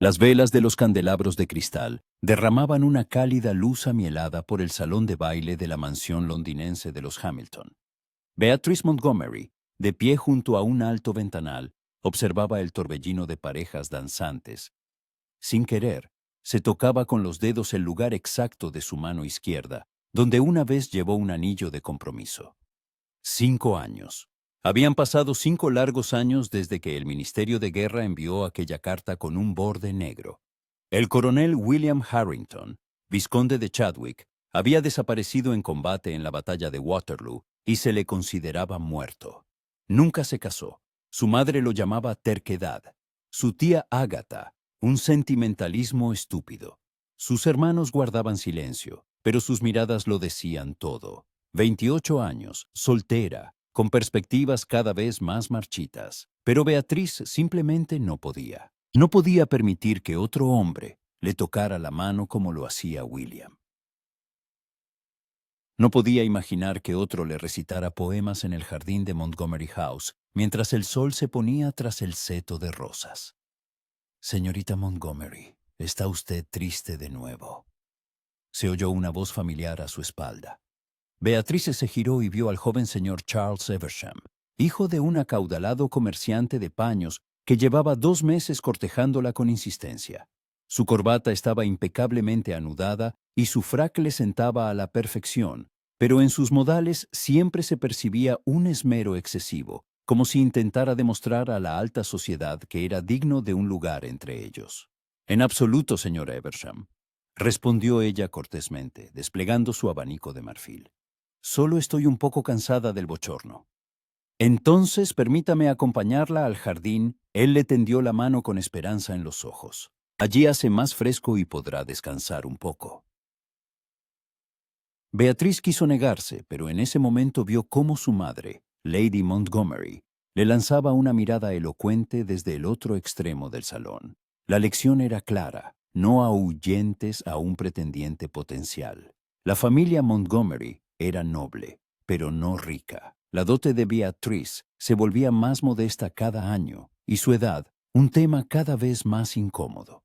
Las velas de los candelabros de cristal derramaban una cálida luz amielada por el salón de baile de la mansión londinense de los Hamilton. Beatrice Montgomery, de pie junto a un alto ventanal, observaba el torbellino de parejas danzantes. Sin querer, se tocaba con los dedos el lugar exacto de su mano izquierda, donde una vez llevó un anillo de compromiso. 5 años. Habían pasado 5 largos años desde que el Ministerio de Guerra envió aquella carta con un borde negro. El coronel William Harrington, vizconde de Chadwick, había desaparecido en combate en la batalla de Waterloo y se le consideraba muerto. Nunca se casó. Su madre lo llamaba terquedad. Su tía Ágata, un sentimentalismo estúpido. Sus hermanos guardaban silencio, pero sus miradas lo decían todo. 28 años, soltera, con perspectivas cada vez más marchitas. Pero Beatriz simplemente no podía. No podía permitir que otro hombre le tocara la mano como lo hacía William. No podía imaginar que otro le recitara poemas en el jardín de Montgomery House mientras el sol se ponía tras el seto de rosas. Señorita Montgomery, ¿está usted triste de nuevo? Se oyó una voz familiar a su espalda. Beatriz se giró y vio al joven señor Charles Eversham, hijo de un acaudalado comerciante de paños que llevaba 2 meses cortejándola con insistencia. Su corbata estaba impecablemente anudada y su frac le sentaba a la perfección, pero en sus modales siempre se percibía un esmero excesivo, como si intentara demostrar a la alta sociedad que era digno de un lugar entre ellos. En absoluto, señora Eversham, respondió ella cortésmente, desplegando su abanico de marfil. Solo estoy un poco cansada del bochorno. Entonces permítame acompañarla al jardín. Él le tendió la mano con esperanza en los ojos. Allí hace más fresco y podrá descansar un poco. Beatriz quiso negarse, pero en ese momento vio cómo su madre, Lady Montgomery, le lanzaba una mirada elocuente desde el otro extremo del salón. La lección era clara: no ahuyentes a un pretendiente potencial. La familia Montgomery era noble, pero no rica. La dote de Beatriz se volvía más modesta cada año, y su edad, un tema cada vez más incómodo.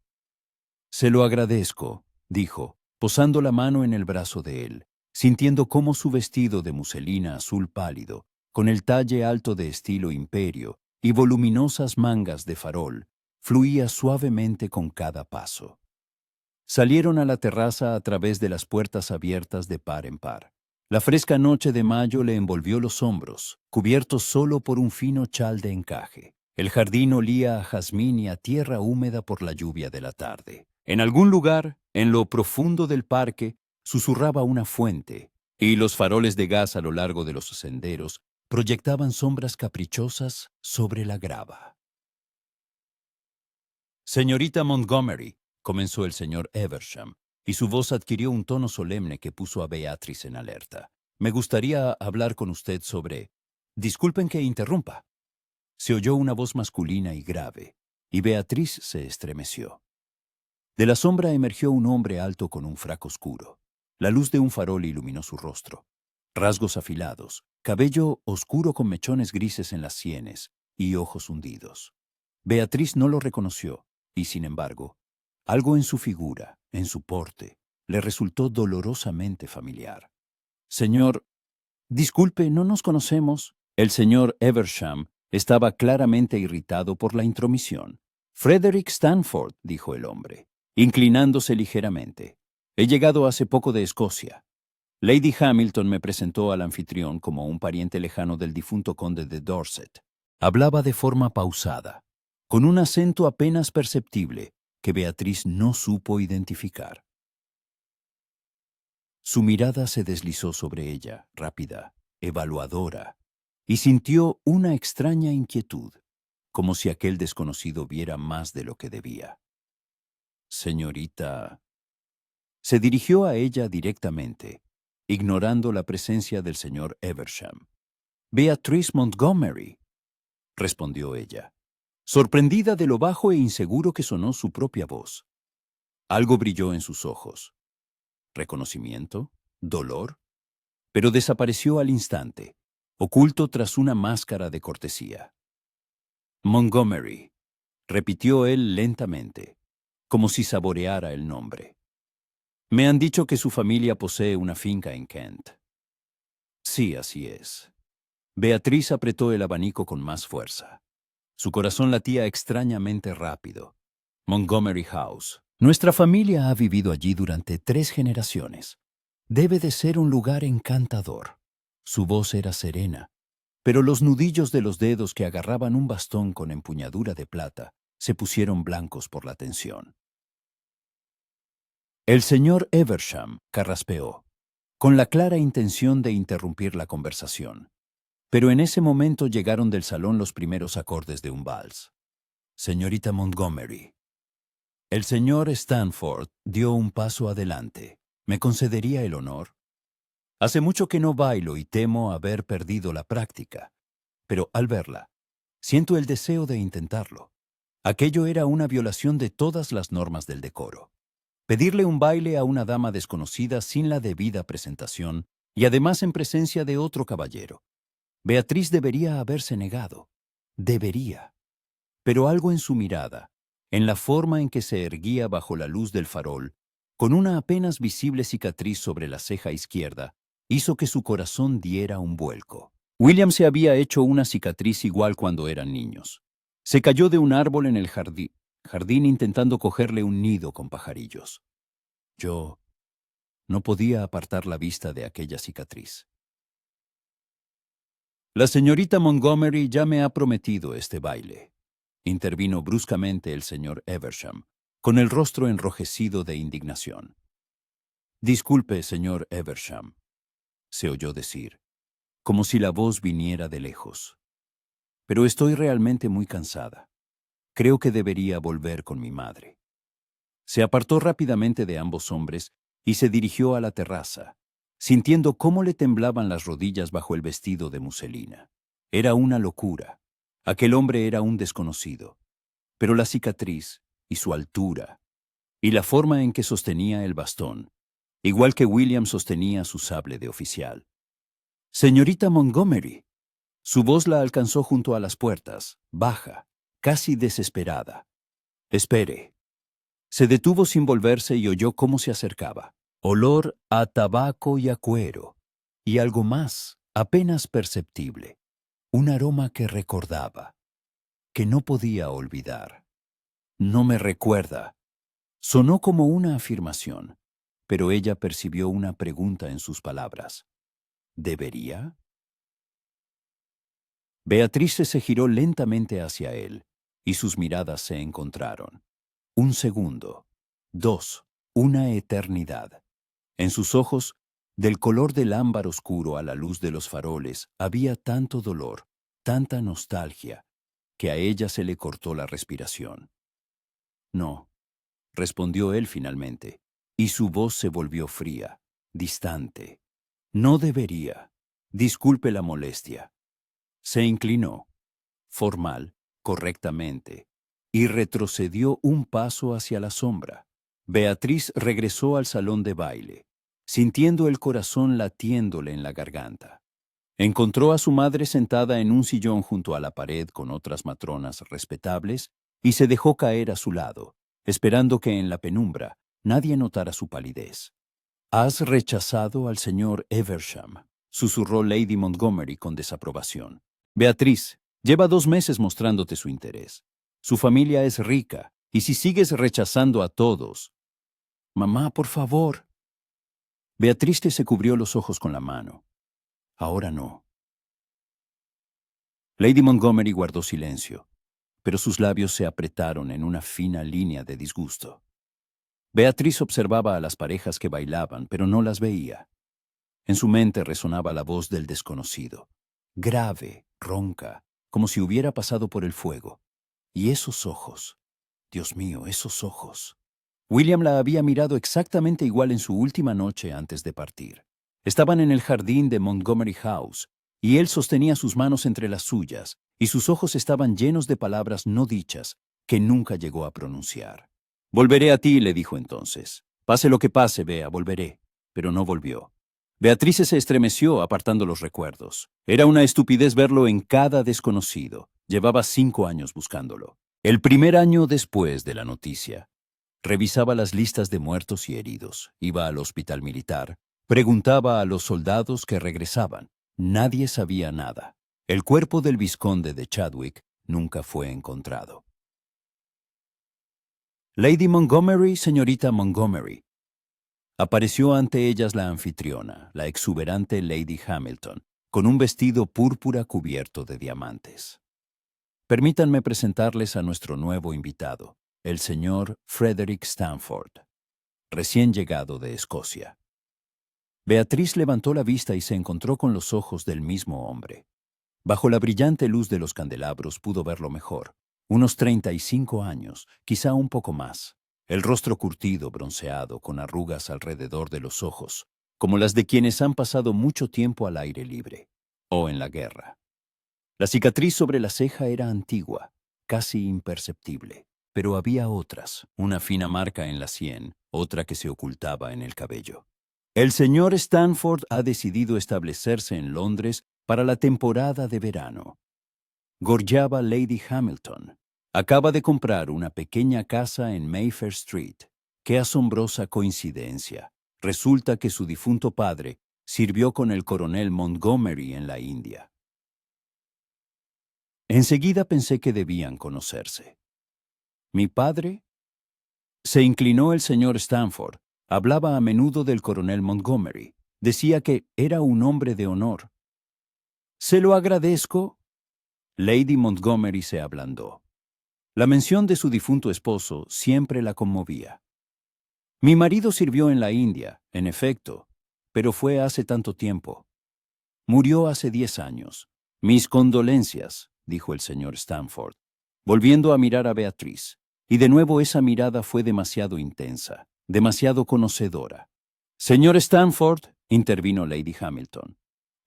Se lo agradezco, dijo, posando la mano en el brazo de él, sintiendo cómo su vestido de muselina azul pálido, con el talle alto de estilo imperio y voluminosas mangas de farol, fluía suavemente con cada paso. Salieron a la terraza a través de las puertas abiertas de par en par. La fresca noche de mayo le envolvió los hombros, cubiertos solo por un fino chal de encaje. El jardín olía a jazmín y a tierra húmeda por la lluvia de la tarde. En algún lugar, en lo profundo del parque, susurraba una fuente, y los faroles de gas a lo largo de los senderos proyectaban sombras caprichosas sobre la grava. Señorita Montgomery, comenzó el señor Eversham, y su voz adquirió un tono solemne que puso a Beatriz en alerta. Me gustaría hablar con usted sobre... Disculpen que interrumpa. Se oyó una voz masculina y grave, y Beatriz se estremeció. De la sombra emergió un hombre alto con un frac oscuro. La luz de un farol iluminó su rostro. Rasgos afilados, cabello oscuro con mechones grises en las sienes y ojos hundidos. Beatriz no lo reconoció, y sin embargo, algo en su figura, en su porte, le resultó dolorosamente familiar. Señor, disculpe, no nos conocemos. El señor Eversham estaba claramente irritado por la intromisión. Frederick Stanford, dijo el hombre, inclinándose ligeramente. He llegado hace poco de Escocia. Lady Hamilton me presentó al anfitrión como un pariente lejano del difunto conde de Dorset. Hablaba de forma pausada, con un acento apenas perceptible que Beatriz no supo identificar. Su mirada se deslizó sobre ella, rápida, evaluadora, y sintió una extraña inquietud, como si aquel desconocido viera más de lo que debía. Señorita... Se dirigió a ella directamente, ignorando la presencia del señor Eversham. Beatrice Montgomery, respondió ella, sorprendida de lo bajo e inseguro que sonó su propia voz. Algo brilló en sus ojos. ¿Reconocimiento? ¿Dolor? Pero desapareció al instante, oculto tras una máscara de cortesía. Montgomery, repitió él lentamente. como si saboreara el nombre. Me han dicho que su familia posee una finca en Kent. Sí, así es. Beatriz apretó el abanico con más fuerza. Su corazón latía extrañamente rápido. Montgomery House. Nuestra familia ha vivido allí durante 3 generaciones. Debe de ser un lugar encantador. Su voz era serena, pero los nudillos de los dedos que agarraban un bastón con empuñadura de plata se pusieron blancos por la tensión. El señor Eversham carraspeó, con la clara intención de interrumpir la conversación. Pero en ese momento llegaron del salón los primeros acordes de un vals. Señorita Montgomery. El señor Stanford dio un paso adelante. ¿Me concedería el honor? Hace mucho que no bailo y temo haber perdido la práctica. Pero al verla, siento el deseo de intentarlo. Aquello era una violación de todas las normas del decoro. Pedirle un baile a una dama desconocida sin la debida presentación y además en presencia de otro caballero. Beatriz debería haberse negado. Debería. Pero algo en su mirada, en la forma en que se erguía bajo la luz del farol, con una apenas visible cicatriz sobre la ceja izquierda, hizo que su corazón diera un vuelco. William se había hecho una cicatriz igual cuando eran niños. Se cayó de un árbol en el jardín intentando cogerle un nido con pajarillos. Yo no podía apartar la vista de aquella cicatriz. La señorita Montgomery ya me ha prometido este baile, intervino bruscamente el señor Eversham, con el rostro enrojecido de indignación. Disculpe, señor Eversham, se oyó decir, como si la voz viniera de lejos. Pero estoy realmente muy cansada. Creo que debería volver con mi madre. Se apartó rápidamente de ambos hombres y se dirigió a la terraza, sintiendo cómo le temblaban las rodillas bajo el vestido de muselina. Era una locura. Aquel hombre era un desconocido. Pero la cicatriz, y su altura, y la forma en que sostenía el bastón, igual que William sostenía su sable de oficial. «Señorita Montgomery». Su voz la alcanzó junto a las puertas, baja, casi desesperada. «Espere». Se detuvo sin volverse y oyó cómo se acercaba. Olor a tabaco y a cuero, y algo más, apenas perceptible. Un aroma que recordaba, que no podía olvidar. «No me recuerda». Sonó como una afirmación, pero ella percibió una pregunta en sus palabras. ¿Debería? Beatriz se giró lentamente hacia él, y sus miradas se encontraron. Un segundo, 2, una eternidad. En sus ojos, del color del ámbar oscuro a la luz de los faroles, había tanto dolor, tanta nostalgia, que a ella se le cortó la respiración. No, respondió él finalmente, y su voz se volvió fría, distante. No debería. Disculpe la molestia. Se inclinó, formal, correctamente, y retrocedió un paso hacia la sombra. Beatriz regresó al salón de baile, sintiendo el corazón latiéndole en la garganta. Encontró a su madre sentada en un sillón junto a la pared con otras matronas respetables y se dejó caer a su lado, esperando que en la penumbra nadie notara su palidez. «Has rechazado al señor Eversham», susurró Lady Montgomery con desaprobación. «Beatriz, lleva 2 meses mostrándote su interés. Su familia es rica, y si sigues rechazando a todos...» «Mamá, por favor». Beatriz se cubrió los ojos con la mano. «Ahora no». Lady Montgomery guardó silencio, pero sus labios se apretaron en una fina línea de disgusto. Beatriz observaba a las parejas que bailaban, pero no las veía. En su mente resonaba la voz del desconocido, grave, ronca, como si hubiera pasado por el fuego. Y esos ojos, Dios mío, esos ojos. William la había mirado exactamente igual en su última noche antes de partir. Estaban en el jardín de Montgomery House, y él sostenía sus manos entre las suyas, y sus ojos estaban llenos de palabras no dichas que nunca llegó a pronunciar. «Volveré a ti», le dijo entonces. «Pase lo que pase, Bea, volveré». Pero no volvió. Beatriz se estremeció apartando los recuerdos. Era una estupidez verlo en cada desconocido. Llevaba 5 años buscándolo. El primer año después de la noticia. Revisaba las listas de muertos y heridos, iba al hospital militar, preguntaba a los soldados que regresaban. Nadie sabía nada. El cuerpo del vizconde de Chadwick nunca fue encontrado. Lady Montgomery, señorita Montgomery. Apareció ante ellas la anfitriona, la exuberante Lady Hamilton, con un vestido púrpura cubierto de diamantes. Permítanme presentarles a nuestro nuevo invitado, el señor Frederick Stanford, recién llegado de Escocia. Beatriz levantó la vista y se encontró con los ojos del mismo hombre. Bajo la brillante luz de los candelabros pudo verlo mejor. Unos 35 años, quizá un poco más. El rostro curtido, bronceado, con arrugas alrededor de los ojos, como las de quienes han pasado mucho tiempo al aire libre o en la guerra. La cicatriz sobre la ceja era antigua, casi imperceptible, pero había otras, una fina marca en la sien, otra que se ocultaba en el cabello. El señor Stanford ha decidido establecerse en Londres para la temporada de verano. Gorjeaba Lady Hamilton. Acaba de comprar una pequeña casa en Mayfair Street. ¡Qué asombrosa coincidencia! Resulta que su difunto padre sirvió con el coronel Montgomery en la India. Enseguida pensé que debían conocerse. ¿Mi padre? Se inclinó el señor Stanford. Hablaba a menudo del coronel Montgomery. Decía que era un hombre de honor. «Se lo agradezco». Lady Montgomery se ablandó. La mención de su difunto esposo siempre la conmovía. «Mi marido sirvió en la India, en efecto, pero fue hace tanto tiempo. Murió hace 10 años. Mis condolencias», dijo el señor Stanford, volviendo a mirar a Beatriz. Y de nuevo esa mirada fue demasiado intensa, demasiado conocedora. «Señor Stanford», intervino Lady Hamilton,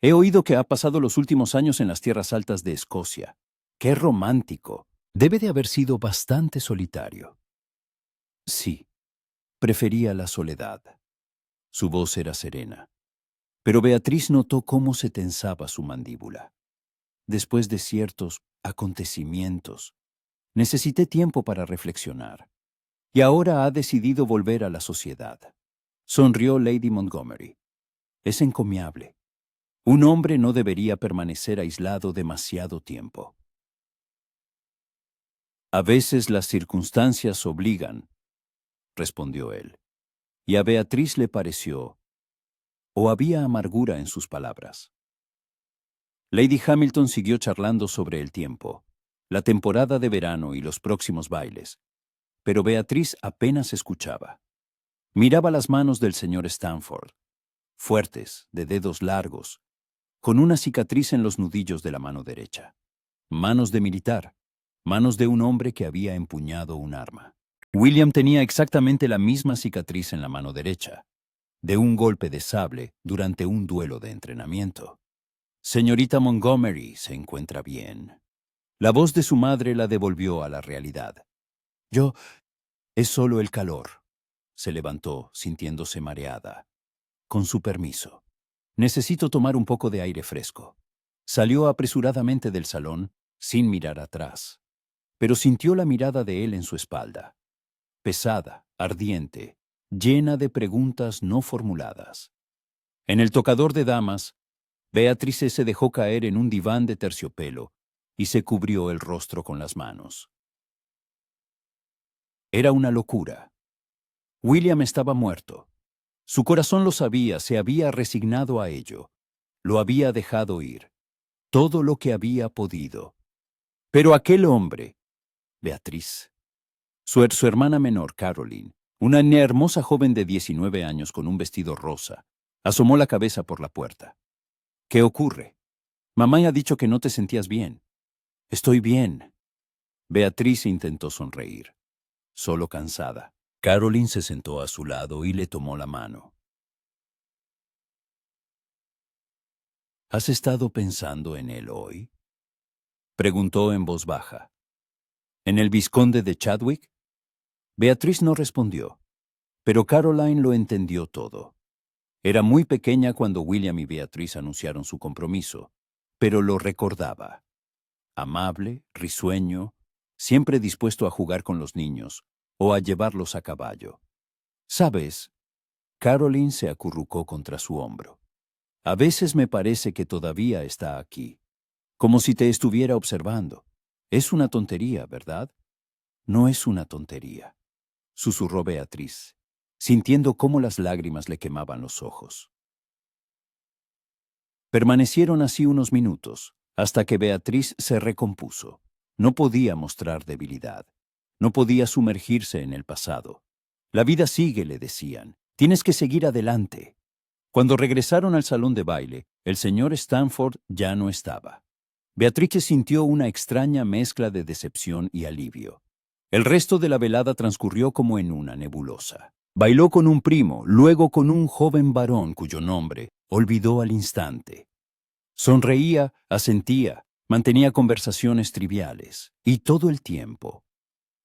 «he oído que ha pasado los últimos años en las tierras altas de Escocia. ¡Qué romántico! Debe de haber sido bastante solitario». Sí, prefería la soledad. Su voz era serena. Pero Beatriz notó cómo se tensaba su mandíbula. Después de ciertos acontecimientos, necesité tiempo para reflexionar. Y ahora ha decidido volver a la sociedad. Sonrió Lady Montgomery. Es encomiable. Un hombre no debería permanecer aislado demasiado tiempo. A veces las circunstancias obligan, respondió él. Y a Beatriz le pareció, o había amargura en sus palabras. Lady Hamilton siguió charlando sobre el tiempo, la temporada de verano y los próximos bailes, pero Beatriz apenas escuchaba. Miraba las manos del señor Stanford, fuertes, de dedos largos, con una cicatriz en los nudillos de la mano derecha. Manos de militar, manos de un hombre que había empuñado un arma. William tenía exactamente la misma cicatriz en la mano derecha, de un golpe de sable durante un duelo de entrenamiento. «Señorita Montgomery se encuentra bien». La voz de su madre la devolvió a la realidad. «Yo... es solo el calor». Se levantó, sintiéndose mareada. «Con su permiso. Necesito tomar un poco de aire fresco». Salió apresuradamente del salón, sin mirar atrás, pero sintió la mirada de él en su espalda. Pesada, ardiente, llena de preguntas no formuladas. En el tocador de damas, Beatriz se dejó caer en un diván de terciopelo y se cubrió el rostro con las manos. Era una locura. William estaba muerto. Su corazón lo sabía, se había resignado a ello. Lo había dejado ir. Todo lo que había podido. Pero aquel hombre, Beatriz, su hermana menor, Caroline, una hermosa joven de 19 años con un vestido rosa, asomó la cabeza por la puerta. «¿Qué ocurre? Mamá ha dicho que no te sentías bien». «Estoy bien». Beatriz intentó sonreír, solo cansada. Caroline se sentó a su lado y le tomó la mano. «¿Has estado pensando en él hoy?», preguntó en voz baja. «¿En el vizconde de Chadwick?». Beatriz no respondió, pero Caroline lo entendió todo. Era muy pequeña cuando William y Beatriz anunciaron su compromiso, pero lo recordaba. Amable, risueño, siempre dispuesto a jugar con los niños, o a llevarlos a caballo. ¿Sabes? Caroline se acurrucó contra su hombro. A veces me parece que todavía está aquí, como si te estuviera observando. Es una tontería, ¿verdad? No es una tontería, susurró Beatriz, sintiendo cómo las lágrimas le quemaban los ojos. Permanecieron así unos minutos, hasta que Beatriz se recompuso. No podía mostrar debilidad. No podía sumergirse en el pasado. La vida sigue, le decían. Tienes que seguir adelante. Cuando regresaron al salón de baile, el señor Stanford ya no estaba. Beatriz sintió una extraña mezcla de decepción y alivio. El resto de la velada transcurrió como en una nebulosa. Bailó con un primo, luego con un joven varón cuyo nombre olvidó al instante. Sonreía, asentía, mantenía conversaciones triviales, y todo el tiempo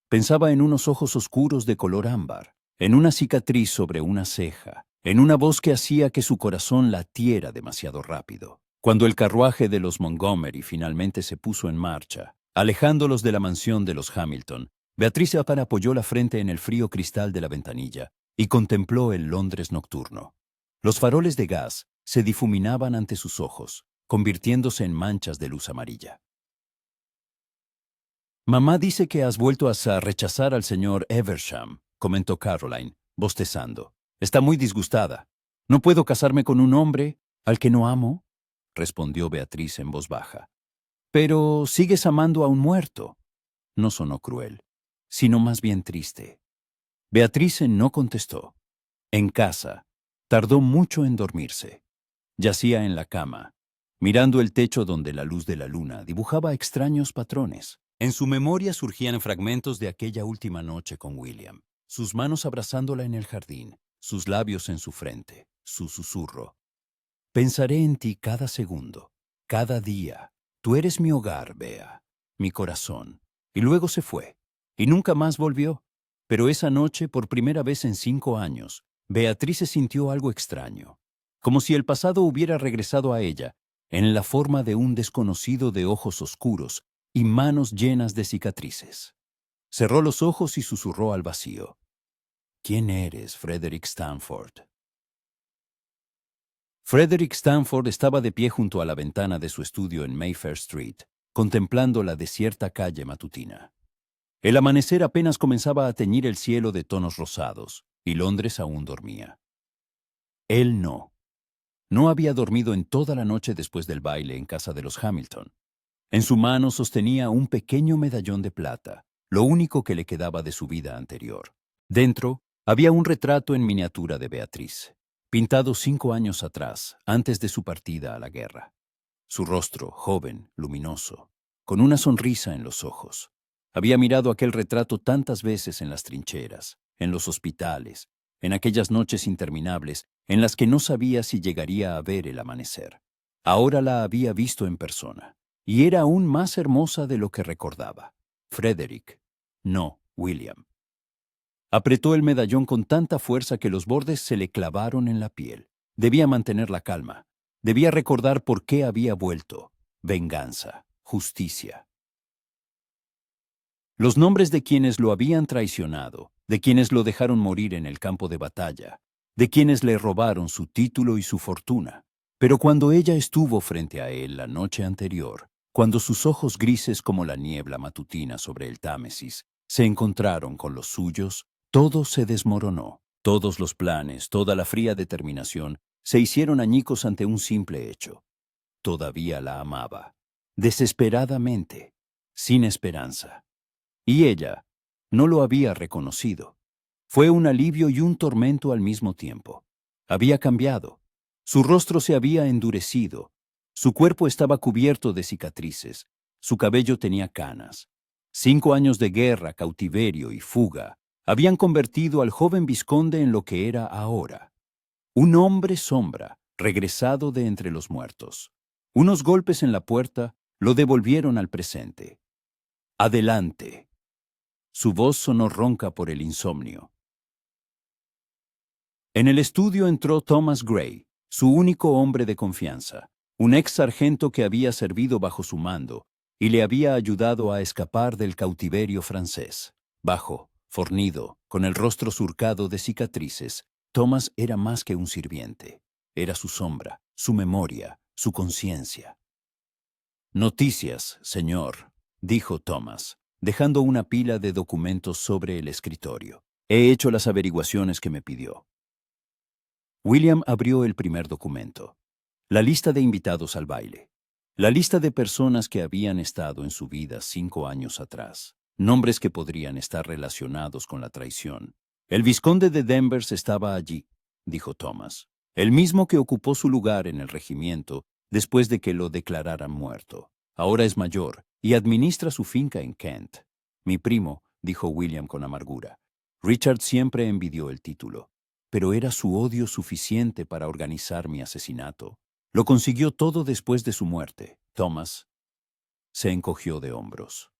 pensaba en unos ojos oscuros de color ámbar, en una cicatriz sobre una ceja, en una voz que hacía que su corazón latiera demasiado rápido. Cuando el carruaje de los Montgomery finalmente se puso en marcha, alejándolos de la mansión de los Hamilton, Beatriz apoyó la frente en el frío cristal de la ventanilla y contempló el Londres nocturno. Los faroles de gas se difuminaban ante sus ojos, convirtiéndose en manchas de luz amarilla. Mamá dice que has vuelto a rechazar al señor Eversham, comentó Caroline, bostezando. Está muy disgustada. ¿No puedo casarme con un hombre al que no amo?, respondió Beatriz en voz baja. Pero sigues amando a un muerto. No sonó cruel, sino más bien triste. Beatriz no contestó. En casa, tardó mucho en dormirse. Yacía en la cama, mirando el techo donde la luz de la luna dibujaba extraños patrones. En su memoria surgían fragmentos de aquella última noche con William, sus manos abrazándola en el jardín, sus labios en su frente, su susurro. Pensaré en ti cada segundo, cada día. Tú eres mi hogar, Bea, mi corazón. Y luego se fue, y nunca más volvió. Pero esa noche, por primera vez en 5 años, Beatriz se sintió algo extraño, como si el pasado hubiera regresado a ella, en la forma de un desconocido de ojos oscuros y manos llenas de cicatrices. Cerró los ojos y susurró al vacío. ¿Quién eres, Frederick Stanford? Frederick Stanford estaba de pie junto a la ventana de su estudio en Mayfair Street, contemplando la desierta calle matutina. El amanecer apenas comenzaba a teñir el cielo de tonos rosados, y Londres aún dormía. Él no. No había dormido en toda la noche después del baile en casa de los Hamilton. En su mano sostenía un pequeño medallón de plata, lo único que le quedaba de su vida anterior. Dentro había un retrato en miniatura de Beatriz, pintado 5 años atrás, antes de su partida a la guerra. Su rostro, joven, luminoso, con una sonrisa en los ojos. Había mirado aquel retrato tantas veces en las trincheras, en los hospitales, en aquellas noches interminables en las que no sabía si llegaría a ver el amanecer. Ahora la había visto en persona, y era aún más hermosa de lo que recordaba. Frederick, no William. Apretó el medallón con tanta fuerza que los bordes se le clavaron en la piel. Debía mantener la calma. Debía recordar por qué había vuelto. Venganza, justicia. Los nombres de quienes lo habían traicionado, de quienes lo dejaron morir en el campo de batalla, de quienes le robaron su título y su fortuna. Pero cuando ella estuvo frente a él la noche anterior, cuando sus ojos grises como la niebla matutina sobre el Támesis se encontraron con los suyos, todo se desmoronó. Todos los planes, toda la fría determinación, se hicieron añicos ante un simple hecho. Todavía la amaba, desesperadamente, sin esperanza. Y ella no lo había reconocido. Fue un alivio y un tormento al mismo tiempo. Había cambiado. Su rostro se había endurecido. Su cuerpo estaba cubierto de cicatrices. Su cabello tenía canas. 5 años de guerra, cautiverio y fuga habían convertido al joven vizconde en lo que era ahora. Un hombre sombra, regresado de entre los muertos. Unos golpes en la puerta lo devolvieron al presente. Adelante. Su voz sonó ronca por el insomnio. En el estudio entró Thomas Gray, su único hombre de confianza, un ex sargento que había servido bajo su mando y le había ayudado a escapar del cautiverio francés. Bajo, Fornido, con el rostro surcado de cicatrices, Thomas era más que un sirviente. Era su sombra, su memoria, su conciencia. «Noticias, señor», dijo Thomas, dejando una pila de documentos sobre el escritorio. «He hecho las averiguaciones que me pidió». William abrió el primer documento. La lista de invitados al baile. La lista de personas que habían estado en su vida 5 años atrás. Nombres que podrían estar relacionados con la traición. «El vizconde de Danvers estaba allí», dijo Thomas. «El mismo que ocupó su lugar en el regimiento después de que lo declararan muerto. Ahora es mayor y administra su finca en Kent». «Mi primo», dijo William con amargura. «Richard siempre envidió el título, pero era su odio suficiente para organizar mi asesinato. Lo consiguió todo después de su muerte». Thomas se encogió de hombros.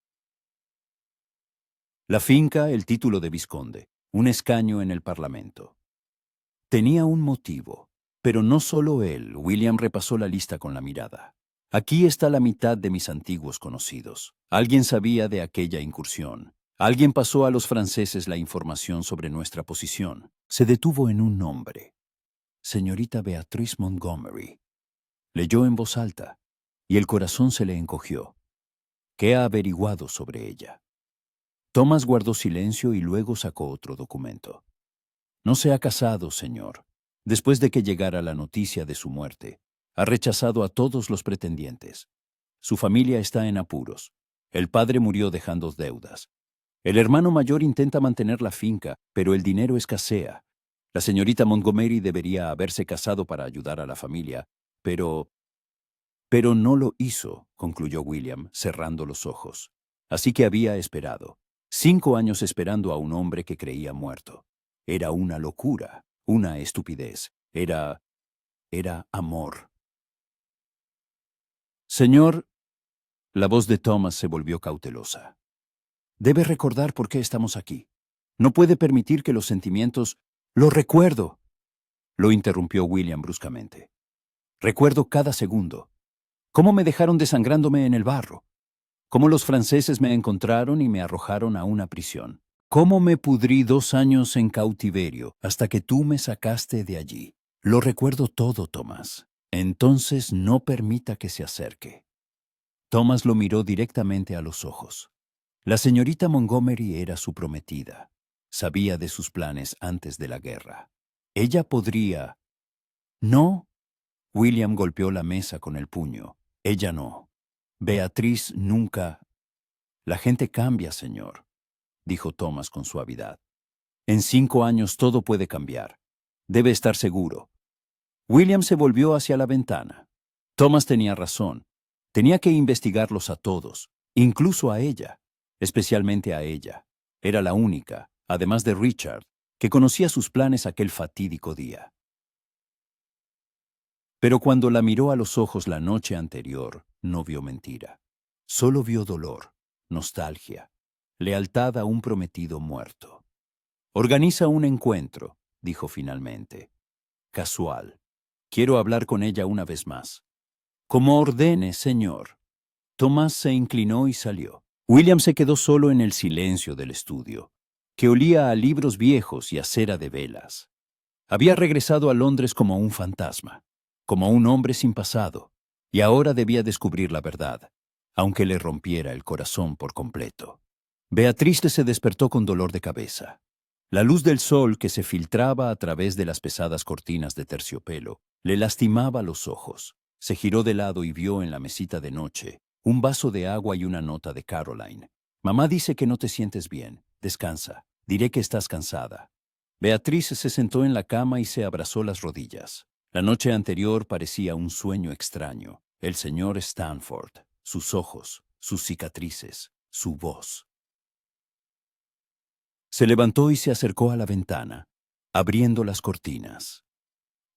La finca, el título de vizconde, un escaño en el Parlamento. Tenía un motivo, pero no solo él. William repasó la lista con la mirada. «Aquí está la mitad de mis antiguos conocidos. Alguien sabía de aquella incursión. Alguien pasó a los franceses la información sobre nuestra posición». Se detuvo en un nombre. «Señorita Beatrice Montgomery». Leyó en voz alta, y el corazón se le encogió. ¿Qué ha averiguado sobre ella? Thomas guardó silencio y luego sacó otro documento. «No se ha casado, señor. Después de que llegara la noticia de su muerte, ha rechazado a todos los pretendientes. Su familia está en apuros. El padre murió dejando deudas. El hermano mayor intenta mantener la finca, pero el dinero escasea. La señorita Montgomery debería haberse casado para ayudar a la familia, pero no lo hizo», concluyó William, cerrando los ojos. Así que había esperado. 5 años esperando a un hombre que creía muerto. Era una locura, una estupidez. Era amor. «Señor», la voz de Thomas se volvió cautelosa. «Debe recordar por qué estamos aquí. No puede permitir que los sentimientos...» «Lo recuerdo», lo interrumpió William bruscamente. «Recuerdo cada segundo. Cómo me dejaron desangrándome en el barro. Cómo los franceses me encontraron y me arrojaron a una prisión. Cómo me pudrí 2 años en cautiverio hasta que tú me sacaste de allí. Lo recuerdo todo, Thomas. Entonces no permita que se acerque». Thomas lo miró directamente a los ojos. La señorita Montgomery era su prometida. Sabía de sus planes antes de la guerra. Ella podría... «No». William golpeó la mesa con el puño. «Ella no. Beatriz nunca...» «La gente cambia, señor», dijo Thomas con suavidad. «En 5 años todo puede cambiar. Debe estar seguro». William se volvió hacia la ventana. Thomas tenía razón. Tenía que investigarlos a todos, incluso a ella, especialmente a ella. Era la única, además de Richard, que conocía sus planes aquel fatídico día. Pero cuando la miró a los ojos la noche anterior, no vio mentira. Solo vio dolor, nostalgia, lealtad a un prometido muerto. «Organiza un encuentro», dijo finalmente. «Casual. Quiero hablar con ella una vez más». «Como ordene, señor». Tomás se inclinó y salió. William se quedó solo en el silencio del estudio, que olía a libros viejos y a cera de velas. Había regresado a Londres como un fantasma, como un hombre sin pasado, y ahora debía descubrir la verdad, aunque le rompiera el corazón por completo. Beatriz se despertó con dolor de cabeza. La luz del sol que se filtraba a través de las pesadas cortinas de terciopelo le lastimaba los ojos. Se giró de lado y vio en la mesita de noche un vaso de agua y una nota de Caroline. «Mamá dice que no te sientes bien. Descansa. Diré que estás cansada». Beatriz se sentó en la cama y se abrazó las rodillas. La noche anterior parecía un sueño extraño. El señor Stanford, sus ojos, sus cicatrices, su voz. Se levantó y se acercó a la ventana, abriendo las cortinas.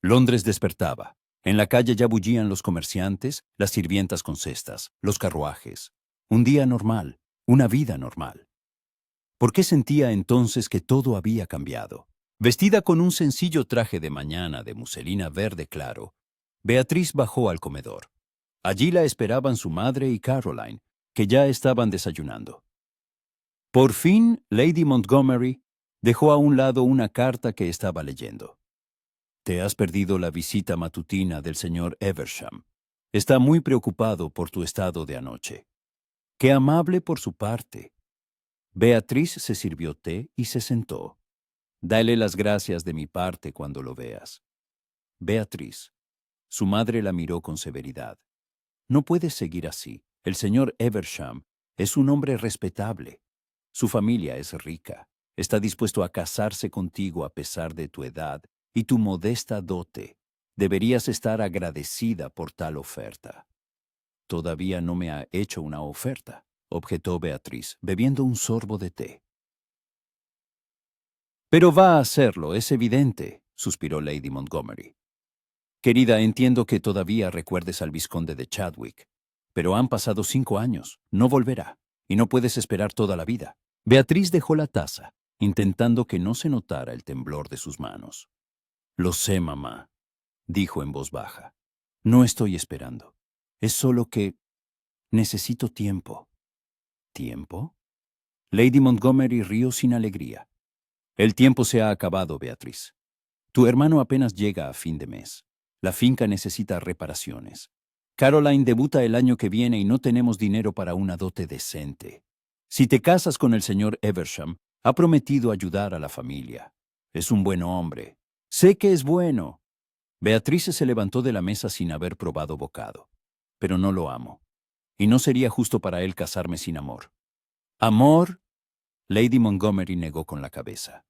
Londres despertaba. En la calle ya bullían los comerciantes, las sirvientas con cestas, los carruajes. Un día normal, una vida normal. ¿Por qué sentía entonces que todo había cambiado? Vestida con un sencillo traje de mañana de muselina verde claro, Beatriz bajó al comedor. Allí la esperaban su madre y Caroline, que ya estaban desayunando. Por fin, Lady Montgomery dejó a un lado una carta que estaba leyendo. Te has perdido la visita matutina del señor Eversham. Está muy preocupado por tu estado de anoche. Qué amable por su parte. Beatriz se sirvió té y se sentó. Dale las gracias de mi parte cuando lo veas. Beatriz. Su madre la miró con severidad. No puedes seguir así. El señor Eversham es un hombre respetable. Su familia es rica. Está dispuesto a casarse contigo a pesar de tu edad y tu modesta dote. Deberías estar agradecida por tal oferta. Todavía no me ha hecho una oferta, objetó Beatriz, bebiendo un sorbo de té. Pero va a hacerlo, es evidente, suspiró Lady Montgomery. Querida, entiendo que todavía recuerdes al vizconde de Chadwick, pero han pasado 5 años, no volverá, y no puedes esperar toda la vida. Beatriz dejó la taza, intentando que no se notara el temblor de sus manos. Lo sé, mamá, dijo en voz baja. No estoy esperando. Es solo que necesito tiempo. ¿Tiempo? Lady Montgomery rió sin alegría. El tiempo se ha acabado, Beatriz. Tu hermano apenas llega a fin de mes. La finca necesita reparaciones. Caroline debuta el año que viene y no tenemos dinero para una dote decente. Si te casas con el señor Eversham, ha prometido ayudar a la familia. Es un buen hombre. Sé que es bueno. Beatriz se levantó de la mesa sin haber probado bocado. Pero no lo amo. Y no sería justo para él casarme sin amor. ¿Amor? Lady Montgomery negó con la cabeza.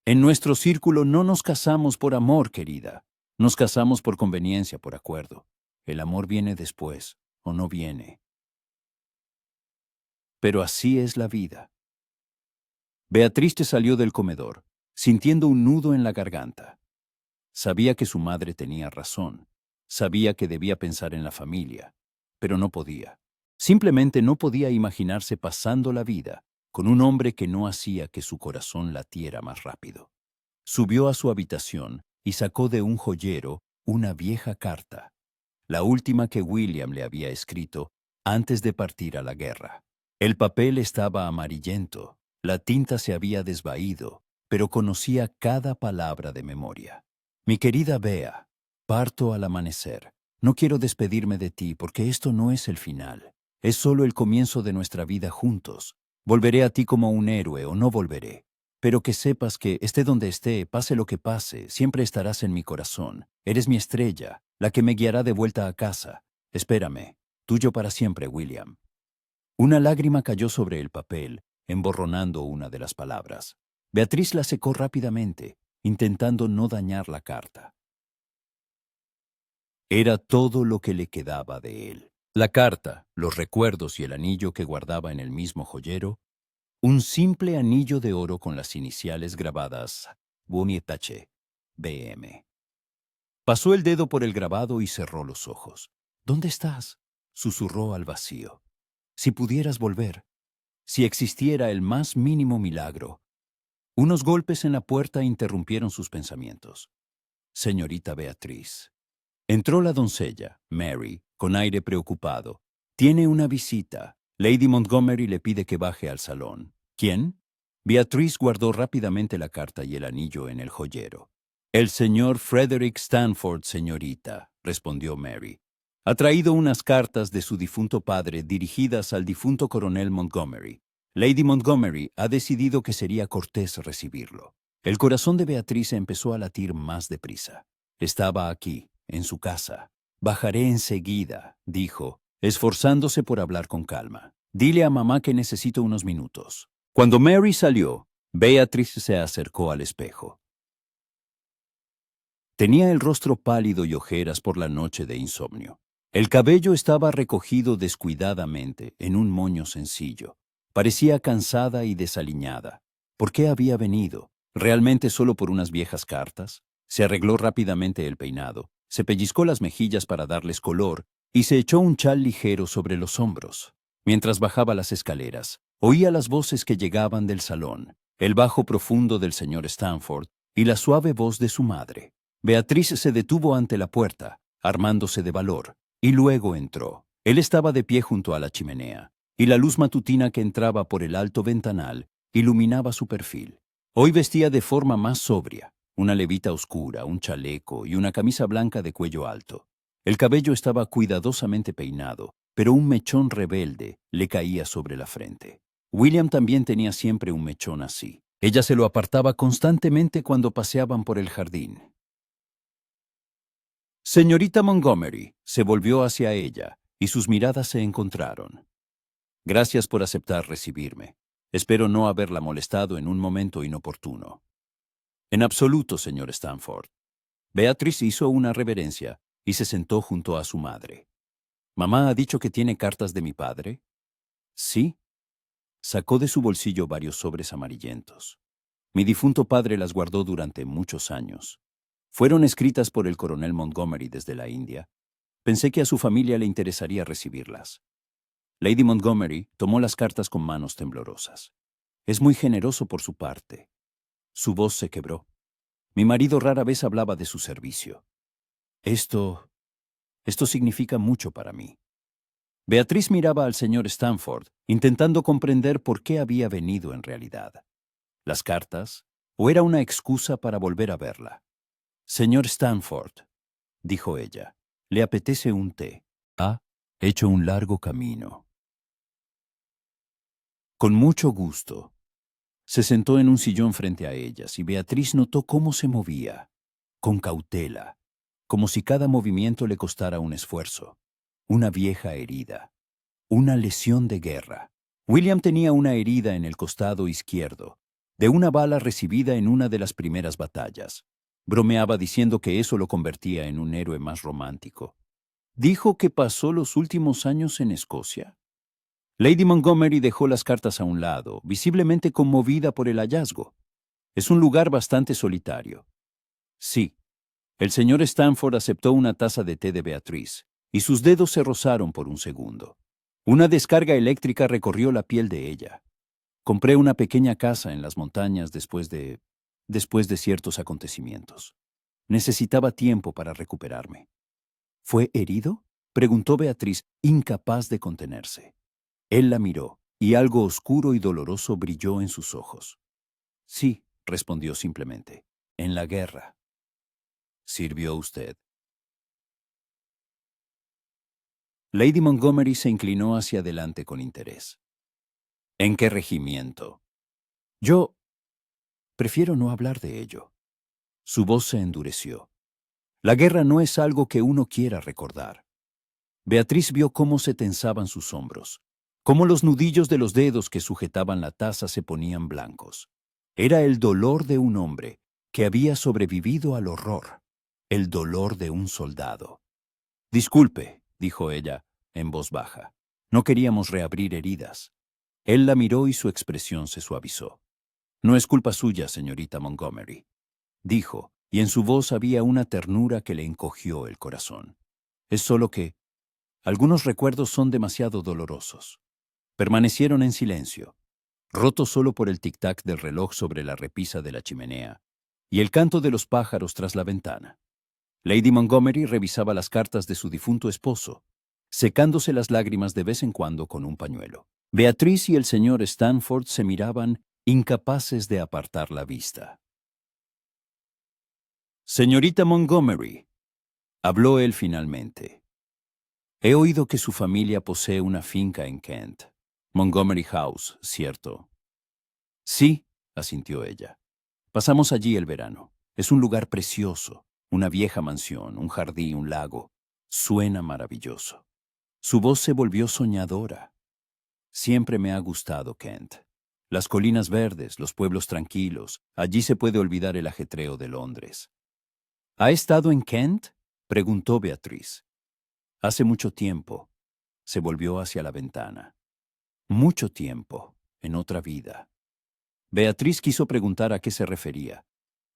En nuestro círculo no nos casamos por amor, querida. Nos casamos por conveniencia, por acuerdo. El amor viene después, o no viene. Pero así es la vida. Beatriz salió del comedor, sintiendo un nudo en la garganta. Sabía que su madre tenía razón. Sabía que debía pensar en la familia, pero no podía. Simplemente no podía imaginarse pasando la vida con un hombre que no hacía que su corazón latiera más rápido. Subió a su habitación y sacó de un joyero una vieja carta, la última que William le había escrito antes de partir a la guerra. El papel estaba amarillento, la tinta se había desvaído, pero conocía cada palabra de memoria. Mi querida Bea, parto al amanecer. No quiero despedirme de ti porque esto no es el final. Es solo el comienzo de nuestra vida juntos. Volveré a ti como un héroe o no volveré. Pero que sepas que, esté donde esté, pase lo que pase, siempre estarás en mi corazón. Eres mi estrella, la que me guiará de vuelta a casa. Espérame. Tuyo para siempre, William. Una lágrima cayó sobre el papel, emborronando una de las palabras. Beatriz la secó rápidamente, intentando no dañar la carta. Era todo lo que le quedaba de él. La carta, los recuerdos y el anillo que guardaba en el mismo joyero, un simple anillo de oro con las iniciales grabadas Bumietache, BM. Pasó el dedo por el grabado y cerró los ojos. ¿Dónde estás? Susurró al vacío. Si pudieras volver, si existiera el más mínimo milagro. Unos golpes en la puerta interrumpieron sus pensamientos. Señorita Beatriz. Entró la doncella, Mary, con aire preocupado. Tiene una visita. Lady Montgomery le pide que baje al salón. ¿Quién? Beatriz guardó rápidamente la carta y el anillo en el joyero. El señor Frederick Stanford, señorita, respondió Mary. Ha traído unas cartas de su difunto padre dirigidas al difunto coronel Montgomery. Lady Montgomery ha decidido que sería cortés recibirlo. El corazón de Beatriz empezó a latir más deprisa. Estaba aquí, en su casa. Bajaré enseguida, dijo, esforzándose por hablar con calma. Dile a mamá que necesito unos minutos. Cuando Mary salió, Beatriz se acercó al espejo. Tenía el rostro pálido y ojeras por la noche de insomnio. El cabello estaba recogido descuidadamente en un moño sencillo. Parecía cansada y desaliñada. ¿Por qué había venido? ¿Realmente solo por unas viejas cartas? Se arregló rápidamente el peinado, se pellizcó las mejillas para darles color y se echó un chal ligero sobre los hombros. Mientras bajaba las escaleras, oía las voces que llegaban del salón, el bajo profundo del señor Stanford y la suave voz de su madre. Beatriz se detuvo ante la puerta, armándose de valor, y luego entró. Él estaba de pie junto a la chimenea. y la luz matutina que entraba por el alto ventanal iluminaba su perfil. Hoy vestía de forma más sobria, una levita oscura, un chaleco y una camisa blanca de cuello alto. El cabello estaba cuidadosamente peinado, pero un mechón rebelde le caía sobre la frente. William también tenía siempre un mechón así. Ella se lo apartaba constantemente cuando paseaban por el jardín. Señorita Montgomery se volvió hacia ella y sus miradas se encontraron. Gracias por aceptar recibirme. Espero no haberla molestado en un momento inoportuno. En absoluto, señor Stanford. Beatriz hizo una reverencia y se sentó junto a su madre. ¿Mamá ha dicho que tiene cartas de mi padre? Sí. Sacó de su bolsillo varios sobres amarillentos. Mi difunto padre las guardó durante muchos años. Fueron escritas por el coronel Montgomery desde la India. Pensé que a su familia le interesaría recibirlas. Lady Montgomery tomó las cartas con manos temblorosas. Es muy generoso por su parte. Su voz se quebró. Mi marido rara vez hablaba de su servicio. Esto significa mucho para mí. Beatriz miraba al señor Stanford, intentando comprender por qué había venido en realidad. ¿Las cartas? ¿O era una excusa para volver a verla? Señor Stanford, dijo ella, ¿le apetece un té? Ha hecho un largo camino. Con mucho gusto. Se sentó en un sillón frente a ellas y Beatriz notó cómo se movía, con cautela, como si cada movimiento le costara un esfuerzo, una vieja herida, una lesión de guerra. William tenía una herida en el costado izquierdo, de una bala recibida en una de las primeras batallas. Bromeaba diciendo que eso lo convertía en un héroe más romántico. ¿Dijo que pasó los últimos años en Escocia? Lady Montgomery dejó las cartas a un lado, visiblemente conmovida por el hallazgo. Es un lugar bastante solitario. Sí. El señor Stanford aceptó una taza de té de Beatriz, y sus dedos se rozaron por un segundo. Una descarga eléctrica recorrió la piel de ella. Compré una pequeña casa en las montañas después de ciertos acontecimientos. Necesitaba tiempo para recuperarme. ¿Fue herido? Preguntó Beatriz, incapaz de contenerse. Él la miró, y algo oscuro y doloroso brilló en sus ojos. Sí, respondió simplemente. En la guerra. ¿Sirvió usted? Lady Montgomery se inclinó hacia adelante con interés. ¿En qué regimiento? Yo prefiero no hablar de ello. Su voz se endureció. La guerra no es algo que uno quiera recordar. Beatriz vio cómo se tensaban sus hombros, cómo los nudillos de los dedos que sujetaban la taza se ponían blancos. Era el dolor de un hombre que había sobrevivido al horror, el dolor de un soldado. Disculpe, dijo ella, en voz baja. No queríamos reabrir heridas. Él la miró y su expresión se suavizó. No es culpa suya, señorita Montgomery, dijo, y en su voz había una ternura que le encogió el corazón. Es solo que algunos recuerdos son demasiado dolorosos. Permanecieron en silencio, rotos solo por el tic-tac del reloj sobre la repisa de la chimenea y el canto de los pájaros tras la ventana. Lady Montgomery revisaba las cartas de su difunto esposo, secándose las lágrimas de vez en cuando con un pañuelo. Beatriz y el señor Stanford se miraban, incapaces de apartar la vista. Señorita Montgomery, habló él finalmente. He oído que su familia posee una finca en Kent. Montgomery House, ¿cierto? Sí, asintió ella. Pasamos allí el verano. Es un lugar precioso, una vieja mansión, un jardín, un lago. Suena maravilloso. Su voz se volvió soñadora. Siempre me ha gustado Kent. Las colinas verdes, los pueblos tranquilos, allí se puede olvidar el ajetreo de Londres. ¿Ha estado en Kent? Preguntó Beatriz. Hace mucho tiempo. Se volvió hacia la ventana. Mucho tiempo, en otra vida. Beatriz quiso preguntar a qué se refería,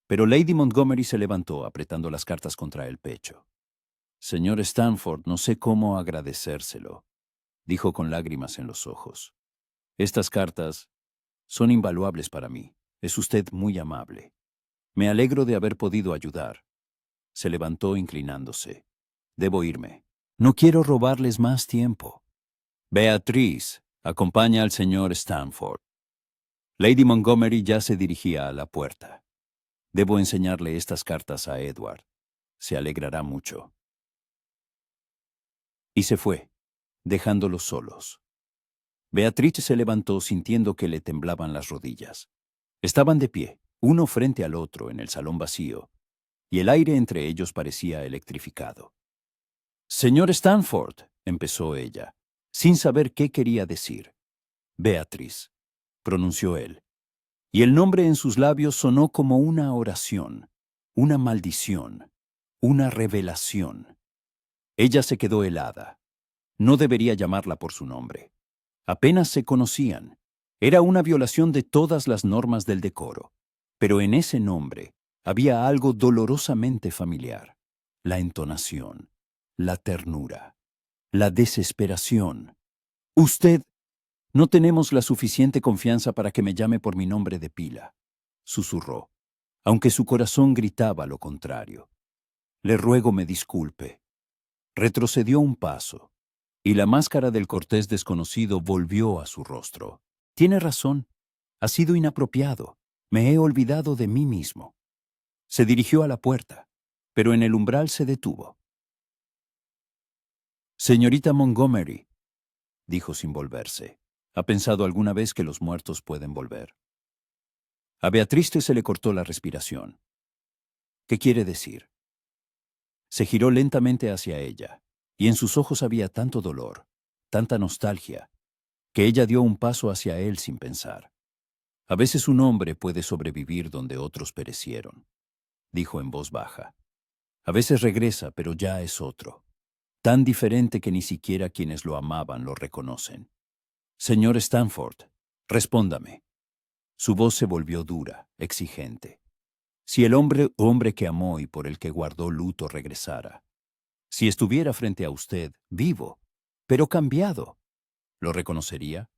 pero Lady Montgomery se levantó apretando las cartas contra el pecho. Señor Stanford, no sé cómo agradecérselo, dijo con lágrimas en los ojos. Estas cartas son invaluables para mí. Es usted muy amable. Me alegro de haber podido ayudar. Se levantó inclinándose. Debo irme. No quiero robarles más tiempo. Beatriz, Acompaña al señor Stanford. Lady Montgomery ya se dirigía a la puerta. Debo enseñarle estas cartas a Edward. Se alegrará mucho. Y se fue, dejándolos solos. Beatriz se levantó sintiendo que le temblaban las rodillas. Estaban de pie, uno frente al otro en el salón vacío, y el aire entre ellos parecía electrificado. «Señor Stanford», empezó ella, sin saber qué quería decir. «Beatriz», pronunció él, y el nombre en sus labios sonó como una oración, una maldición, una revelación. Ella se quedó helada. No debería llamarla por su nombre. Apenas se conocían. Era una violación de todas las normas del decoro. Pero en ese nombre había algo dolorosamente familiar. La entonación, la ternura, la desesperación. «Usted, no tenemos la suficiente confianza para que me llame por mi nombre de pila», susurró, aunque su corazón gritaba lo contrario. «Le ruego me disculpe». Retrocedió un paso, y la máscara del cortés desconocido volvió a su rostro. «Tiene razón. Ha sido inapropiado. Me he olvidado de mí mismo». Se dirigió a la puerta, pero en el umbral se detuvo. «Señorita Montgomery», dijo sin volverse, ¿ha pensado alguna vez que los muertos pueden volver? A Beatriz se le cortó la respiración. ¿Qué quiere decir? Se giró lentamente hacia ella, y en sus ojos había tanto dolor, tanta nostalgia, que ella dio un paso hacia él sin pensar. «A veces un hombre puede sobrevivir donde otros perecieron», dijo en voz baja. «A veces regresa, pero ya es otro, tan diferente que ni siquiera quienes lo amaban lo reconocen. Señor Stanford, respóndame». Su voz se volvió dura, exigente. Si el hombre que amó y por el que guardó luto regresara, si estuviera frente a usted, vivo, pero cambiado, ¿lo reconocería?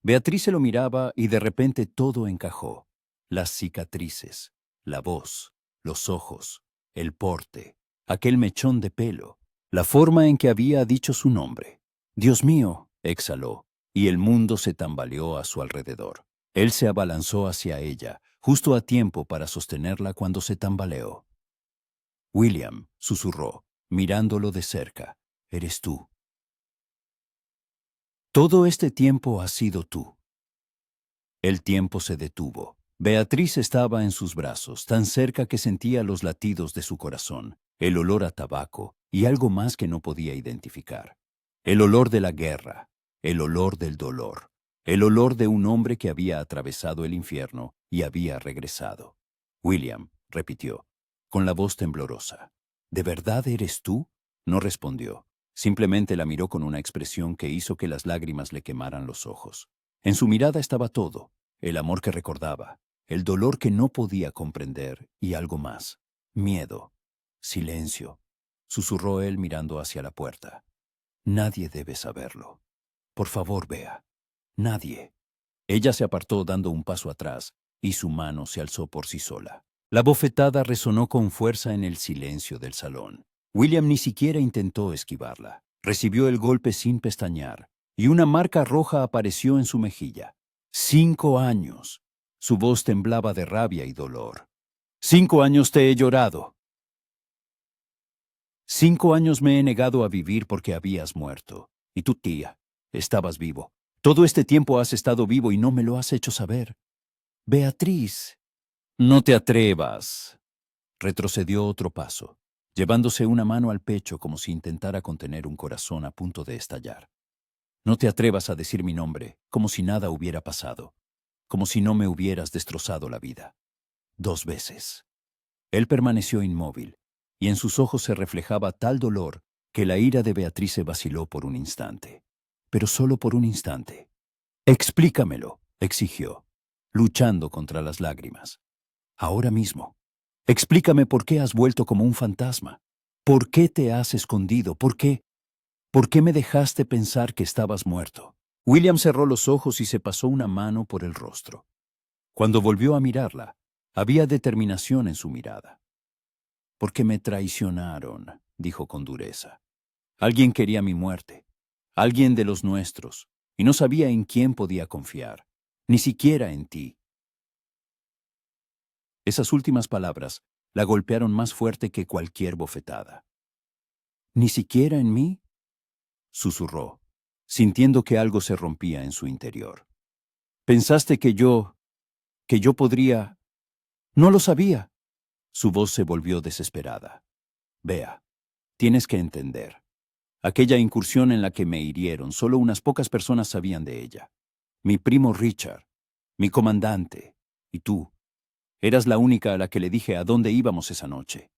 Beatriz se lo miraba y de repente todo encajó. Las cicatrices, la voz, los ojos, el porte, aquel mechón de pelo, la forma en que había dicho su nombre. «Dios mío», exhaló, y el mundo se tambaleó a su alrededor. Él se abalanzó hacia ella, justo a tiempo para sostenerla cuando se tambaleó. «William», susurró, mirándolo de cerca, «eres tú. Todo este tiempo has sido tú». El tiempo se detuvo. Beatriz estaba en sus brazos, tan cerca que sentía los latidos de su corazón, el olor a tabaco y algo más que no podía identificar. El olor de la guerra, el olor del dolor, el olor de un hombre que había atravesado el infierno y había regresado. «William», repitió, con la voz temblorosa. «¿De verdad eres tú?». No respondió. Simplemente la miró con una expresión que hizo que las lágrimas le quemaran los ojos. En su mirada estaba todo, el amor que recordaba, el dolor que no podía comprender y algo más. Miedo. Silencio. Susurró él mirando hacia la puerta. «Nadie debe saberlo. Por favor, Bea. Nadie». Ella se apartó dando un paso atrás y su mano se alzó por sí sola. La bofetada resonó con fuerza en el silencio del salón. William ni siquiera intentó esquivarla. Recibió el golpe sin pestañear, y una marca roja apareció en su mejilla. 5 años. Su voz temblaba de rabia y dolor. 5 años te he llorado. 5 años me he negado a vivir porque habías muerto. Y tu tía, estabas vivo. Todo este tiempo has estado vivo y no me lo has hecho saber. Beatriz. «No te atrevas». Retrocedió otro paso, llevándose una mano al pecho como si intentara contener un corazón a punto de estallar. «No te atrevas a decir mi nombre, como si nada hubiera pasado, como si no me hubieras destrozado la vida. 2 veces». Él permaneció inmóvil, y en sus ojos se reflejaba tal dolor que la ira de Beatriz se vaciló por un instante. Pero solo por un instante. «Explícamelo», exigió, luchando contra las lágrimas. «Ahora mismo. Explícame por qué has vuelto como un fantasma. ¿Por qué te has escondido? ¿Por qué? ¿Por qué me dejaste pensar que estabas muerto?». William cerró los ojos y se pasó una mano por el rostro. Cuando volvió a mirarla, había determinación en su mirada. «Porque me traicionaron», dijo con dureza. «Alguien quería mi muerte. Alguien de los nuestros. y no sabía en quién podía confiar, ni siquiera en ti. Esas últimas palabras la golpearon más fuerte que cualquier bofetada. ¿Ni siquiera en mí?, susurró, sintiendo que algo se rompía en su interior. ¿Pensaste que yo podría? No lo sabía. Su voz se volvió desesperada. Vea, tienes que entender. Aquella incursión en la que me hirieron, solo unas pocas personas sabían de ella. Mi primo Richard, mi comandante, y tú. Eras la única a la que le dije a dónde íbamos esa noche.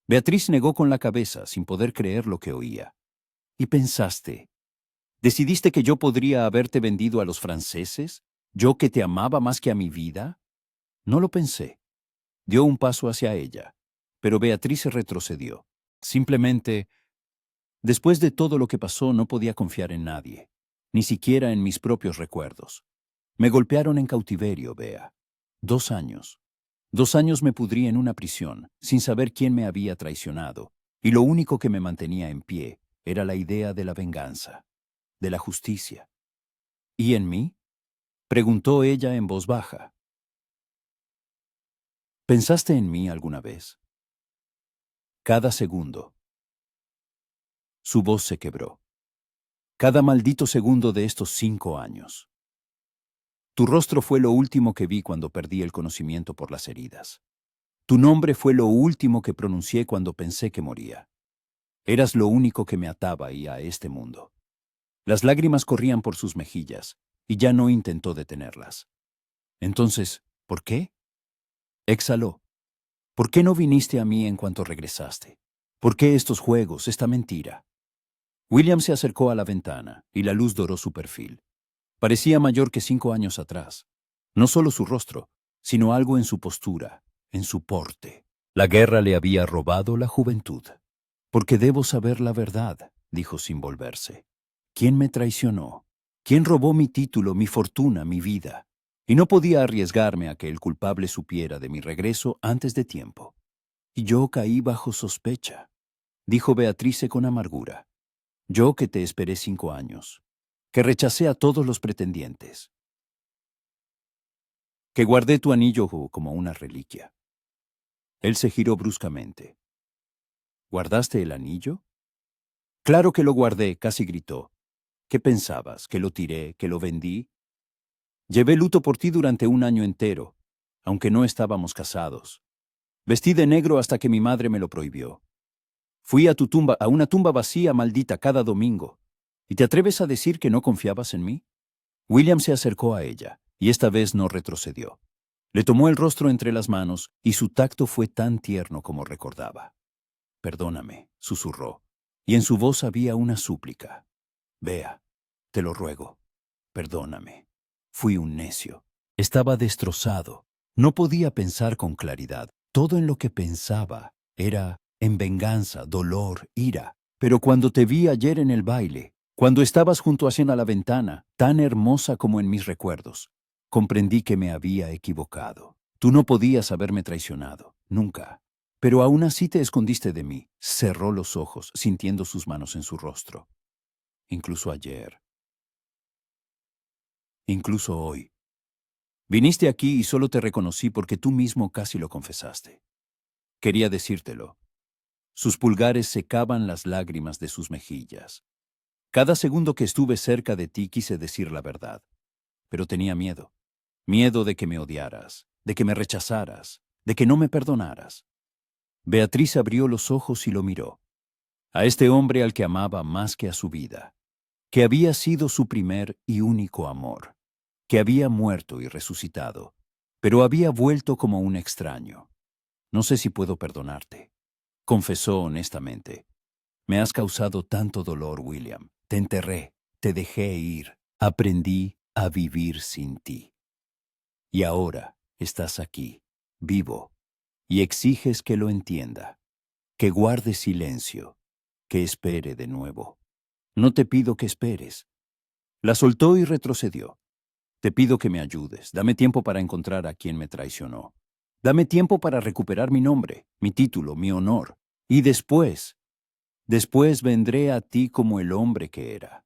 Beatriz negó con la cabeza, sin poder creer lo que oía. ¿Y pensaste? ¿Decidiste que yo podría haberte vendido a los franceses? ¿Yo que te amaba más que a mi vida? No lo pensé. Dio un paso hacia ella, pero Beatriz se retrocedió. Simplemente, después de todo lo que pasó, no podía confiar en nadie, ni siquiera en mis propios recuerdos. Me golpearon en cautiverio, Bea. 2 años. 2 años me pudrí en una prisión, sin saber quién me había traicionado, y lo único que me mantenía en pie era la idea de la venganza, de la justicia. ¿Y en mí?, preguntó ella en voz baja. ¿Pensaste en mí alguna vez? Cada segundo. Su voz se quebró. Cada maldito segundo de estos 5 años. Tu rostro fue lo último que vi cuando perdí el conocimiento por las heridas. Tu nombre fue lo último que pronuncié cuando pensé que moría. Eras lo único que me ataba y a este mundo. Las lágrimas corrían por sus mejillas, y ya no intentó detenerlas. Entonces, ¿por qué? Exhaló. ¿Por qué no viniste a mí en cuanto regresaste? ¿Por qué estos juegos, esta mentira? William se acercó a la ventana, y la luz doró su perfil. Parecía mayor que 5 años atrás. No solo su rostro, sino algo en su postura, en su porte. La guerra le había robado la juventud. Porque debo saber la verdad, dijo sin volverse. ¿Quién me traicionó? ¿Quién robó mi título, mi fortuna, mi vida? Y no podía arriesgarme a que el culpable supiera de mi regreso antes de tiempo. Y yo caí bajo sospecha, dijo Beatrice con amargura. Yo que te esperé 5 años, que rechacé a todos los pretendientes, que guardé tu anillo como una reliquia. Él se giró bruscamente. ¿Guardaste el anillo? Claro que lo guardé, casi gritó. ¿Qué pensabas? ¿Que lo tiré? ¿Que lo vendí? Llevé luto por ti durante 1 año entero, aunque no estábamos casados. Vestí de negro hasta que mi madre me lo prohibió. Fui a tu tumba, a una tumba vacía, maldita, cada domingo. ¿Y te atreves a decir que no confiabas en mí? William se acercó a ella, y esta vez no retrocedió. Le tomó el rostro entre las manos, y su tacto fue tan tierno como recordaba. Perdóname, susurró, y en su voz había una súplica. Vea, te lo ruego, perdóname. Fui un necio. Estaba destrozado. No podía pensar con claridad. Todo en lo que pensaba era en venganza, dolor, ira. Pero cuando te vi ayer en el baile, cuando estabas junto a la ventana, tan hermosa como en mis recuerdos, comprendí que me había equivocado. Tú no podías haberme traicionado, nunca. Pero aún así te escondiste de mí. Cerró los ojos, sintiendo sus manos en su rostro. Incluso ayer. Incluso hoy. Viniste aquí y solo te reconocí porque tú mismo casi lo confesaste. Quería decírtelo. Sus pulgares secaban las lágrimas de sus mejillas. Cada segundo que estuve cerca de ti quise decir la verdad, pero tenía miedo. Miedo de que me odiaras, de que me rechazaras, de que no me perdonaras. Beatriz abrió los ojos y lo miró. A este hombre al que amaba más que a su vida, que había sido su primer y único amor, que había muerto y resucitado, pero había vuelto como un extraño. No sé si puedo perdonarte, confesó honestamente. Me has causado tanto dolor, William. Te enterré, te dejé ir, aprendí a vivir sin ti. Y ahora estás aquí, vivo, y exiges que lo entienda, que guarde silencio, que espere de nuevo. No te pido que esperes. La soltó y retrocedió. Te pido que me ayudes. Dame tiempo para encontrar a quien me traicionó. Dame tiempo para recuperar mi nombre, mi título, mi honor. Y después vendré a ti como el hombre que era.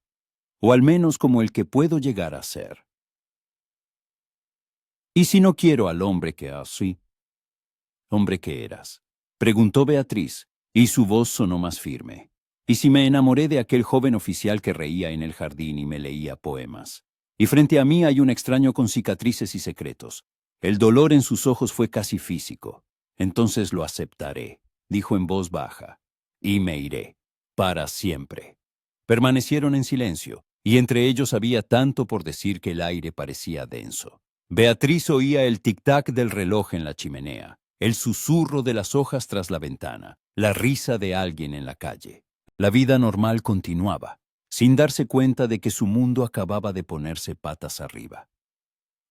o al menos como el que puedo llegar a ser. ¿Y si no quiero al hombre que así? ¿Hombre que eras? Preguntó Beatriz, y su voz sonó más firme. ¿Y si me enamoré de aquel joven oficial que reía en el jardín y me leía poemas? Y frente a mí hay un extraño con cicatrices y secretos. El dolor en sus ojos fue casi físico. Entonces lo aceptaré, dijo en voz baja, y me iré, para siempre. Permanecieron en silencio, y entre ellos había tanto por decir que el aire parecía denso. Beatriz oía el tic-tac del reloj en la chimenea, el susurro de las hojas tras la ventana, la risa de alguien en la calle. La vida normal continuaba, sin darse cuenta de que su mundo acababa de ponerse patas arriba.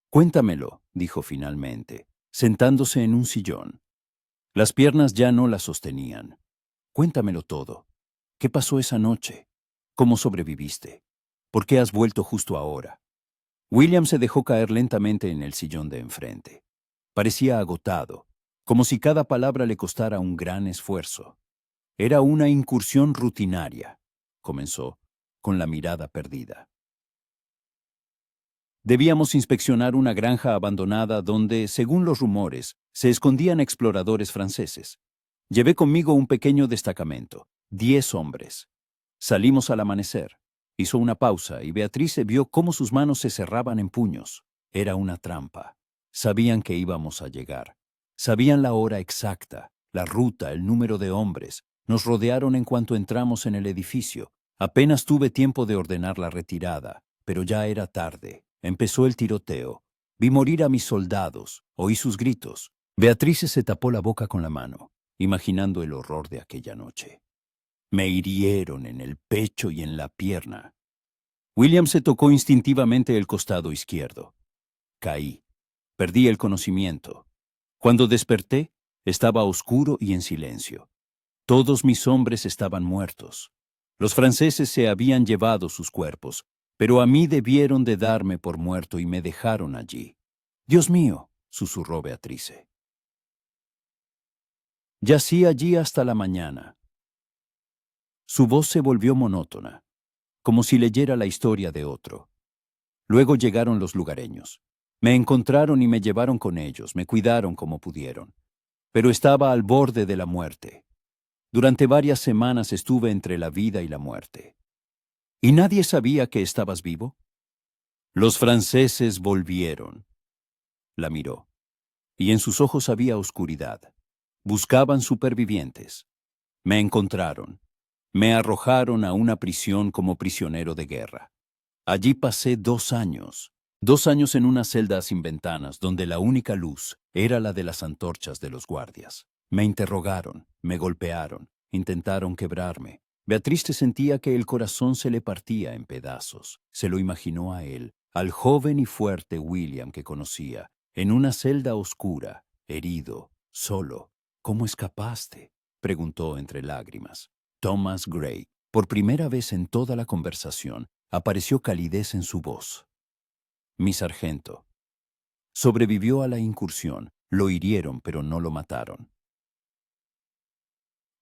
Cuéntamelo, dijo finalmente, sentándose en un sillón. Las piernas ya no la sostenían. Cuéntamelo todo. ¿Qué pasó esa noche? ¿Cómo sobreviviste? ¿Por qué has vuelto justo ahora? William se dejó caer lentamente en el sillón de enfrente. Parecía agotado, como si cada palabra le costara un gran esfuerzo. Era una incursión rutinaria, comenzó, con la mirada perdida. Debíamos inspeccionar una granja abandonada donde, según los rumores, se escondían exploradores franceses. Llevé conmigo un pequeño destacamento, 10 hombres. Salimos al amanecer. Hizo una pausa y Beatriz vio cómo sus manos se cerraban en puños. Era una trampa. Sabían que íbamos a llegar. Sabían la hora exacta, la ruta, el número de hombres. Nos rodearon en cuanto entramos en el edificio. Apenas tuve tiempo de ordenar la retirada, pero ya era tarde. Empezó el tiroteo. Vi morir a mis soldados. Oí sus gritos. Beatriz se tapó la boca con la mano, imaginando el horror de aquella noche. Me hirieron en el pecho y en la pierna. William se tocó instintivamente el costado izquierdo. Caí. Perdí el conocimiento. Cuando desperté, estaba oscuro y en silencio. Todos mis hombres estaban muertos. Los franceses se habían llevado sus cuerpos, pero a mí debieron de darme por muerto y me dejaron allí. Dios mío, susurró Beatriz. Yací allí hasta la mañana. Su voz se volvió monótona, como si leyera la historia de otro. Luego llegaron los lugareños. Me encontraron y me llevaron con ellos, me cuidaron como pudieron. Pero estaba al borde de la muerte. Durante varias semanas estuve entre la vida y la muerte. ¿Y nadie sabía que estabas vivo? Los franceses volvieron. La miró. Y en sus ojos había oscuridad. Buscaban supervivientes. Me encontraron. Me arrojaron a una prisión como prisionero de guerra. Allí pasé 2 años. 2 años en una celda sin ventanas, donde la única luz era la de las antorchas de los guardias. Me interrogaron, me golpearon, intentaron quebrarme. Beatriz sentía que el corazón se le partía en pedazos. Se lo imaginó a él, al joven y fuerte William que conocía, en una celda oscura, herido, solo. ¿Cómo escapaste?, preguntó entre lágrimas. Thomas Gray, por primera vez en toda la conversación, apareció calidez en su voz. Mi sargento. Sobrevivió a la incursión. Lo hirieron, pero no lo mataron.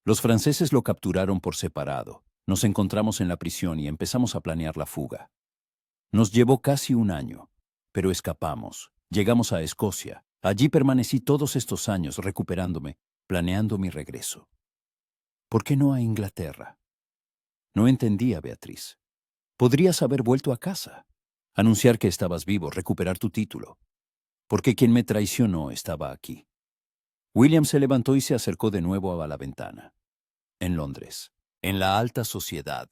Los franceses lo capturaron por separado. Nos encontramos en la prisión y empezamos a planear la fuga. Nos llevó casi 1 año, pero escapamos. Llegamos a Escocia. Allí permanecí todos estos años recuperándome, planeando mi regreso. ¿Por qué no a Inglaterra? No entendía, Beatriz. Podrías haber vuelto a casa, anunciar que estabas vivo, recuperar tu título. Porque quien me traicionó estaba aquí. William se levantó y se acercó de nuevo a la ventana. En Londres, en la alta sociedad,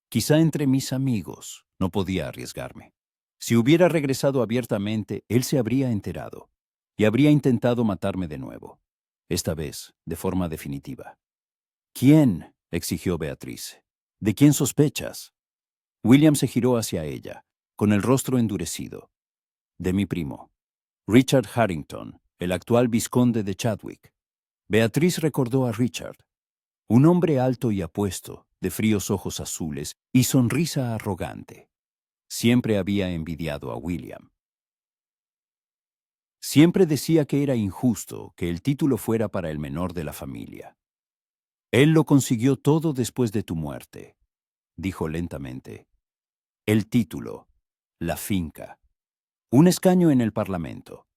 quizá entre mis amigos, no podía arriesgarme. Si hubiera regresado abiertamente, él se habría enterado y habría intentado matarme de nuevo, esta vez de forma definitiva. ¿Quién?, exigió Beatriz. ¿De quién sospechas? William se giró hacia ella, con el rostro endurecido. De mi primo, Richard Harrington, el actual vizconde de Chadwick. Beatriz recordó a Richard, un hombre alto y apuesto, de fríos ojos azules y sonrisa arrogante. Siempre había envidiado a William. Siempre decía que era injusto que el título fuera para el menor de la familia. Él lo consiguió todo después de tu muerte, dijo lentamente. El título. La finca. Un escaño en el Parlamento.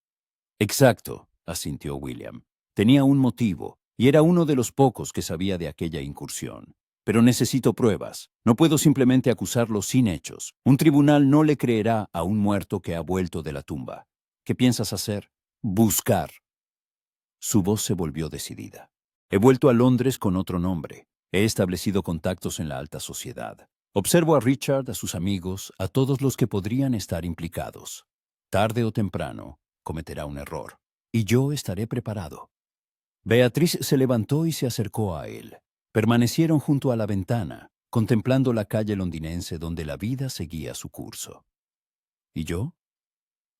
Exacto, asintió William. Tenía un motivo, y era uno de los pocos que sabía de aquella incursión. Pero necesito pruebas. No puedo simplemente acusarlo sin hechos. Un tribunal no le creerá a un muerto que ha vuelto de la tumba. ¿Qué piensas hacer? Buscar. Su voz se volvió decidida. He vuelto a Londres con otro nombre. He establecido contactos en la alta sociedad. Observo a Richard, a sus amigos, a todos los que podrían estar implicados. Tarde o temprano, cometerá un error. Y yo estaré preparado. Beatriz se levantó y se acercó a él. Permanecieron junto a la ventana, contemplando la calle londinense donde la vida seguía su curso. ¿Y yo?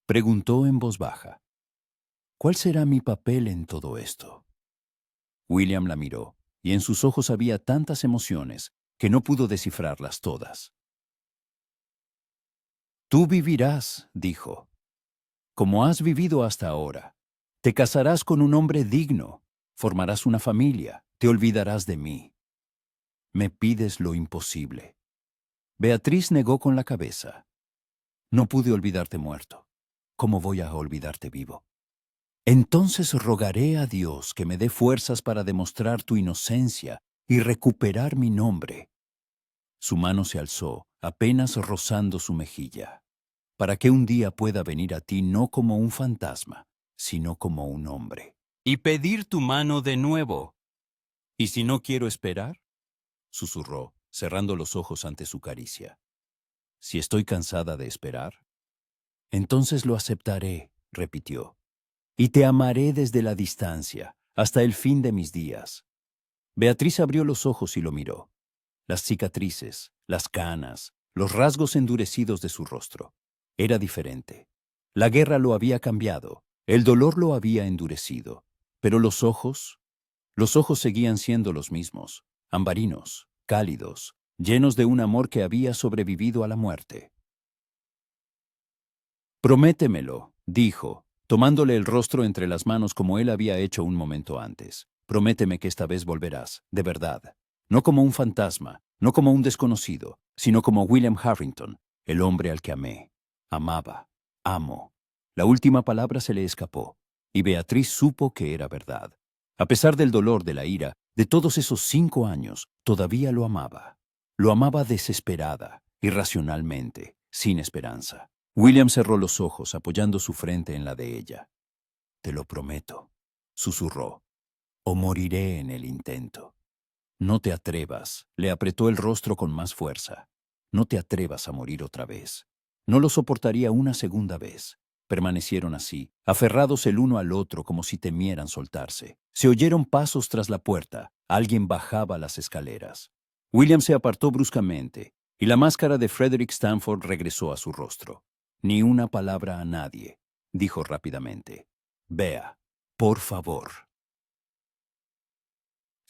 Preguntó en voz baja. ¿Cuál será mi papel en todo esto? William la miró, y en sus ojos había tantas emociones que no pudo descifrarlas todas. Tú vivirás, dijo, como has vivido hasta ahora. Te casarás con un hombre digno, formarás una familia, te olvidarás de mí. Me pides lo imposible. Beatriz negó con la cabeza. No pude olvidarte muerto. ¿Cómo voy a olvidarte vivo? Entonces rogaré a Dios que me dé fuerzas para demostrar tu inocencia y recuperar mi nombre. Su mano se alzó, apenas rozando su mejilla, para que un día pueda venir a ti no como un fantasma, sino como un hombre. Y pedir tu mano de nuevo. ¿Y si no quiero esperar? Susurró, cerrando los ojos ante su caricia. Si estoy cansada de esperar, entonces lo aceptaré, repitió. Y te amaré desde la distancia, hasta el fin de mis días. Beatriz abrió los ojos y lo miró. Las cicatrices, las canas, los rasgos endurecidos de su rostro. Era diferente. La guerra lo había cambiado, el dolor lo había endurecido, pero los ojos seguían siendo los mismos, ambarinos, cálidos, llenos de un amor que había sobrevivido a la muerte. Prométemelo, dijo, tomándole el rostro entre las manos como él había hecho un momento antes. Prométeme que esta vez volverás, de verdad. No como un fantasma, no como un desconocido, sino como William Harrington, el hombre al que amé. Amaba, amo. La última palabra se le escapó, y Beatriz supo que era verdad. A pesar del dolor, de la ira, de todos esos 5 años, todavía lo amaba. Lo amaba desesperada, irracionalmente, sin esperanza. William cerró los ojos, apoyando su frente en la de ella. Te lo prometo, susurró, o moriré en el intento. No te atrevas, le apretó el rostro con más fuerza. No te atrevas a morir otra vez. No lo soportaría una segunda vez. Permanecieron así, aferrados el uno al otro como si temieran soltarse. Se oyeron pasos tras la puerta. Alguien bajaba las escaleras. William se apartó bruscamente, y la máscara de Frederick Stanford regresó a su rostro. Ni una palabra a nadie, dijo rápidamente. Vea, por favor.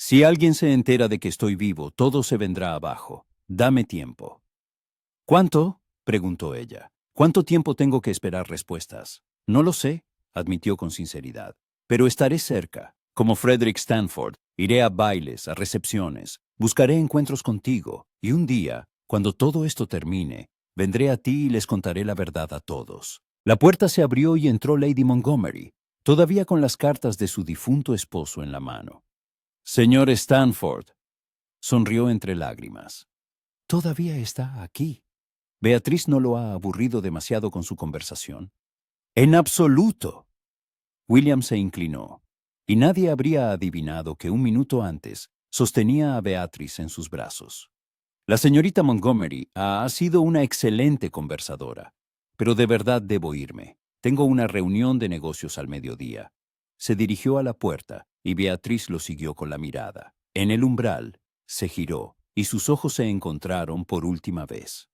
Si alguien se entera de que estoy vivo, todo se vendrá abajo. Dame tiempo. ¿Cuánto? Preguntó ella. ¿Cuánto tiempo tengo que esperar respuestas? No lo sé, admitió con sinceridad. Pero estaré cerca. Como Frederick Stanford, iré a bailes, a recepciones, buscaré encuentros contigo, y un día, cuando todo esto termine, vendré a ti y les contaré la verdad a todos. La puerta se abrió y entró Lady Montgomery, todavía con las cartas de su difunto esposo en la mano. Señor Stanford, sonrió entre lágrimas. Todavía está aquí. Beatriz no lo ha aburrido demasiado con su conversación. En absoluto. William se inclinó, y nadie habría adivinado que un minuto antes sostenía a Beatriz en sus brazos. La señorita Montgomery ha sido una excelente conversadora, pero de verdad debo irme. Tengo una reunión de negocios al mediodía. Se dirigió a la puerta y Beatriz lo siguió con la mirada. En el umbral, se giró y sus ojos se encontraron por última vez.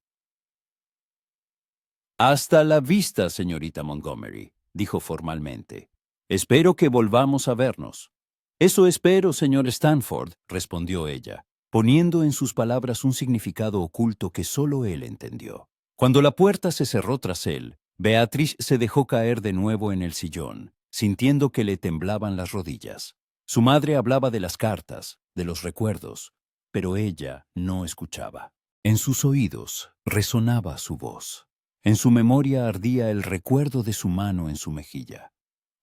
Hasta la vista, señorita Montgomery, dijo formalmente. Espero que volvamos a vernos. Eso espero, señor Stanford, respondió ella, poniendo en sus palabras un significado oculto que solo él entendió. Cuando la puerta se cerró tras él, Beatriz se dejó caer de nuevo en el sillón, sintiendo que le temblaban las rodillas. Su madre hablaba de las cartas, de los recuerdos, pero ella no escuchaba. En sus oídos resonaba su voz. En su memoria ardía el recuerdo de su mano en su mejilla.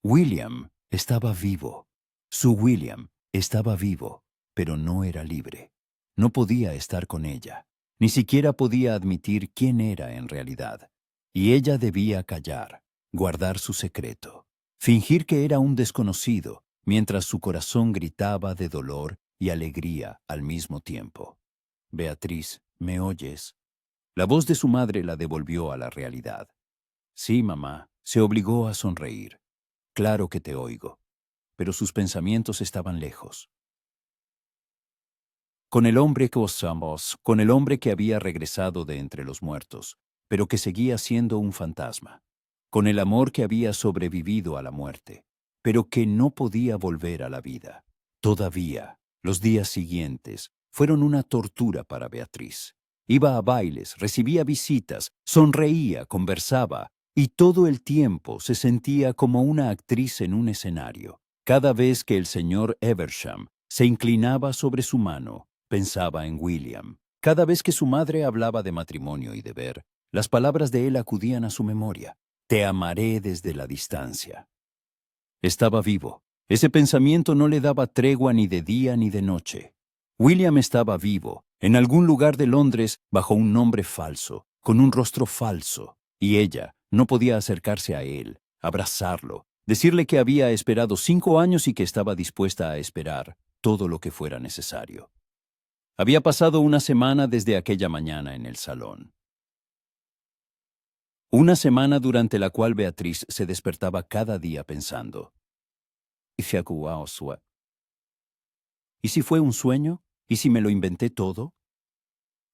William estaba vivo. Su William estaba vivo, pero no era libre. No podía estar con ella. Ni siquiera podía admitir quién era en realidad. Y ella debía callar, guardar su secreto, fingir que era un desconocido, mientras su corazón gritaba de dolor y alegría al mismo tiempo. Beatriz, ¿me oyes? La voz de su madre la devolvió a la realidad. Sí, mamá, se obligó a sonreír. Claro que te oigo. Pero sus pensamientos estaban lejos. Con el hombre que osamos, con el hombre que había regresado de entre los muertos, pero que seguía siendo un fantasma. Con el amor que había sobrevivido a la muerte, pero que no podía volver a la vida. Todavía, los días siguientes fueron una tortura para Beatriz. Iba a bailes, recibía visitas, sonreía, conversaba, y todo el tiempo se sentía como una actriz en un escenario. Cada vez que el señor Eversham se inclinaba sobre su mano, pensaba en William. Cada vez que su madre hablaba de matrimonio y deber, las palabras de él acudían a su memoria. Te amaré desde la distancia. Estaba vivo. Ese pensamiento no le daba tregua ni de día ni de noche. William estaba vivo, en algún lugar de Londres, bajo un nombre falso, con un rostro falso, y ella no podía acercarse a él, abrazarlo, decirle que había esperado 5 años y que estaba dispuesta a esperar todo lo que fuera necesario. Había pasado una semana desde aquella mañana en el salón. Una semana durante la cual Beatriz se despertaba cada día pensando: ¿y si fue un sueño? ¿Y si me lo inventé todo?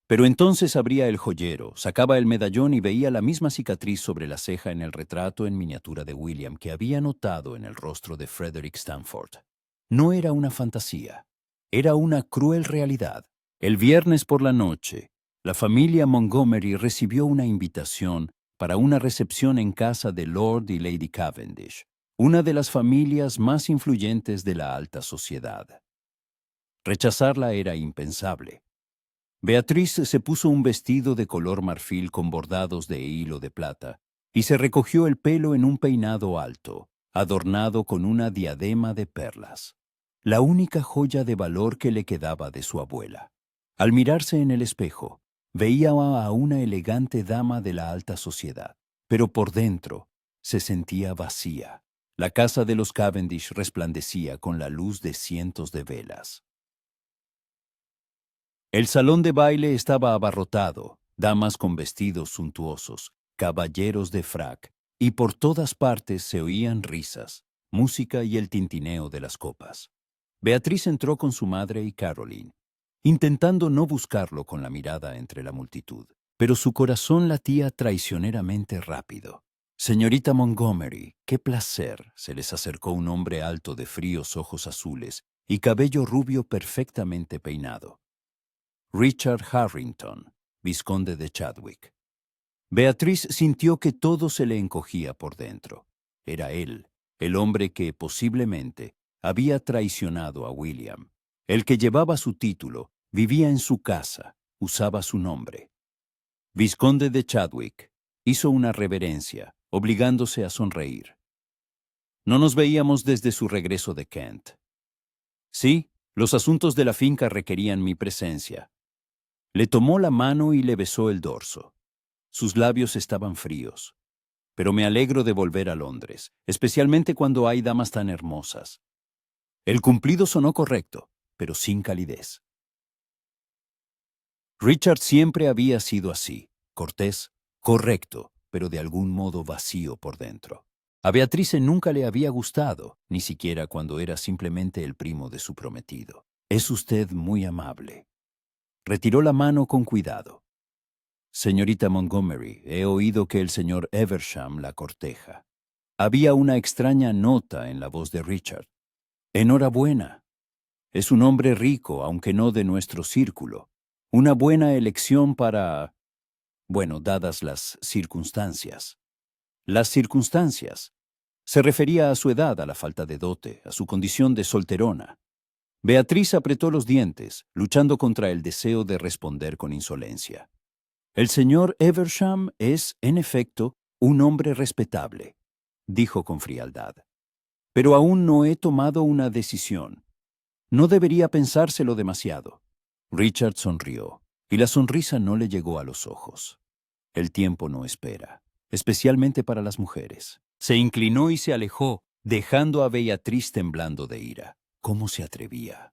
Pero entonces abría el joyero, sacaba el medallón y veía la misma cicatriz sobre la ceja en el retrato en miniatura de William que había notado en el rostro de Frederick Stanford. No era una fantasía, era una cruel realidad. El viernes por la noche, la familia Montgomery recibió una invitación para una recepción en casa de Lord y Lady Cavendish, una de las familias más influyentes de la alta sociedad. Rechazarla era impensable. Beatriz se puso un vestido de color marfil con bordados de hilo de plata y se recogió el pelo en un peinado alto, adornado con una diadema de perlas, la única joya de valor que le quedaba de su abuela. Al mirarse en el espejo, veía a una elegante dama de la alta sociedad, pero por dentro se sentía vacía. La casa de los Cavendish resplandecía con la luz de cientos de velas. El salón de baile estaba abarrotado, damas con vestidos suntuosos, caballeros de frac, y por todas partes se oían risas, música y el tintineo de las copas. Beatriz entró con su madre y Caroline, intentando no buscarlo con la mirada entre la multitud, pero su corazón latía traicioneramente rápido. Señorita Montgomery, qué placer, se les acercó un hombre alto de fríos ojos azules y cabello rubio perfectamente peinado. Richard Harrington, vizconde de Chadwick. Beatriz sintió que todo se le encogía por dentro. Era él, el hombre que, posiblemente, había traicionado a William. El que llevaba su título, vivía en su casa, usaba su nombre. Vizconde de Chadwick hizo una reverencia, obligándose a sonreír. No nos veíamos desde su regreso de Kent. Sí, los asuntos de la finca requerían mi presencia. Le tomó la mano y le besó el dorso. Sus labios estaban fríos. Pero me alegro de volver a Londres, especialmente cuando hay damas tan hermosas. El cumplido sonó correcto, pero sin calidez. Richard siempre había sido así, cortés, correcto, pero de algún modo vacío por dentro. A Beatrice nunca le había gustado, ni siquiera cuando era simplemente el primo de su prometido. Es usted muy amable. Retiró la mano con cuidado. Señorita Montgomery, he oído que el señor Eversham la corteja. Había una extraña nota en la voz de Richard. Enhorabuena. Es un hombre rico, aunque no de nuestro círculo. Una buena elección para... bueno, dadas las circunstancias. Las circunstancias. Se refería a su edad, a la falta de dote, a su condición de solterona. Beatriz apretó los dientes, luchando contra el deseo de responder con insolencia. El señor Eversham es, en efecto, un hombre respetable, dijo con frialdad. Pero aún no he tomado una decisión. No debería pensárselo demasiado. Richard sonrió, y la sonrisa no le llegó a los ojos. El tiempo no espera, especialmente para las mujeres. Se inclinó y se alejó, dejando a Beatriz temblando de ira. ¿Cómo se atrevía?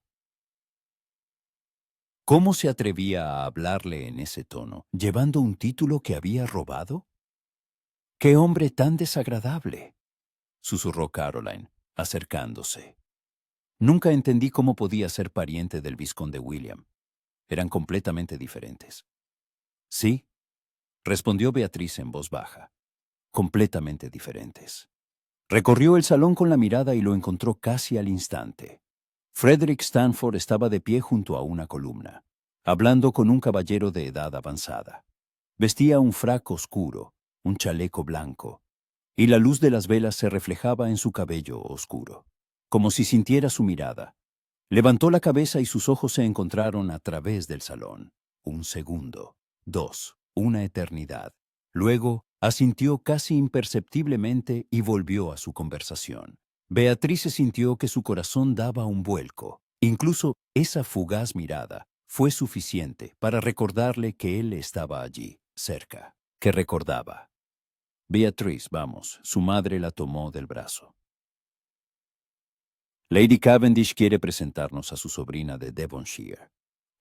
¿Cómo se atrevía a hablarle en ese tono, llevando un título que había robado? ¡Qué hombre tan desagradable!, susurró Caroline, acercándose. Nunca entendí cómo podía ser pariente del vizconde William. Eran completamente diferentes. Sí, respondió Beatriz en voz baja. Completamente diferentes. Recorrió el salón con la mirada y lo encontró casi al instante. Frederick Stanford estaba de pie junto a una columna, hablando con un caballero de edad avanzada. Vestía un frac oscuro, un chaleco blanco, y la luz de las velas se reflejaba en su cabello oscuro, como si sintiera su mirada. Levantó la cabeza y sus ojos se encontraron a través del salón. Un segundo, dos, una eternidad. Luego asintió casi imperceptiblemente y volvió a su conversación. Beatriz se sintió que su corazón daba un vuelco. Incluso esa fugaz mirada fue suficiente para recordarle que él estaba allí, cerca, que recordaba. Beatriz, vamos, su madre la tomó del brazo. Lady Cavendish quiere presentarnos a su sobrina de Devonshire.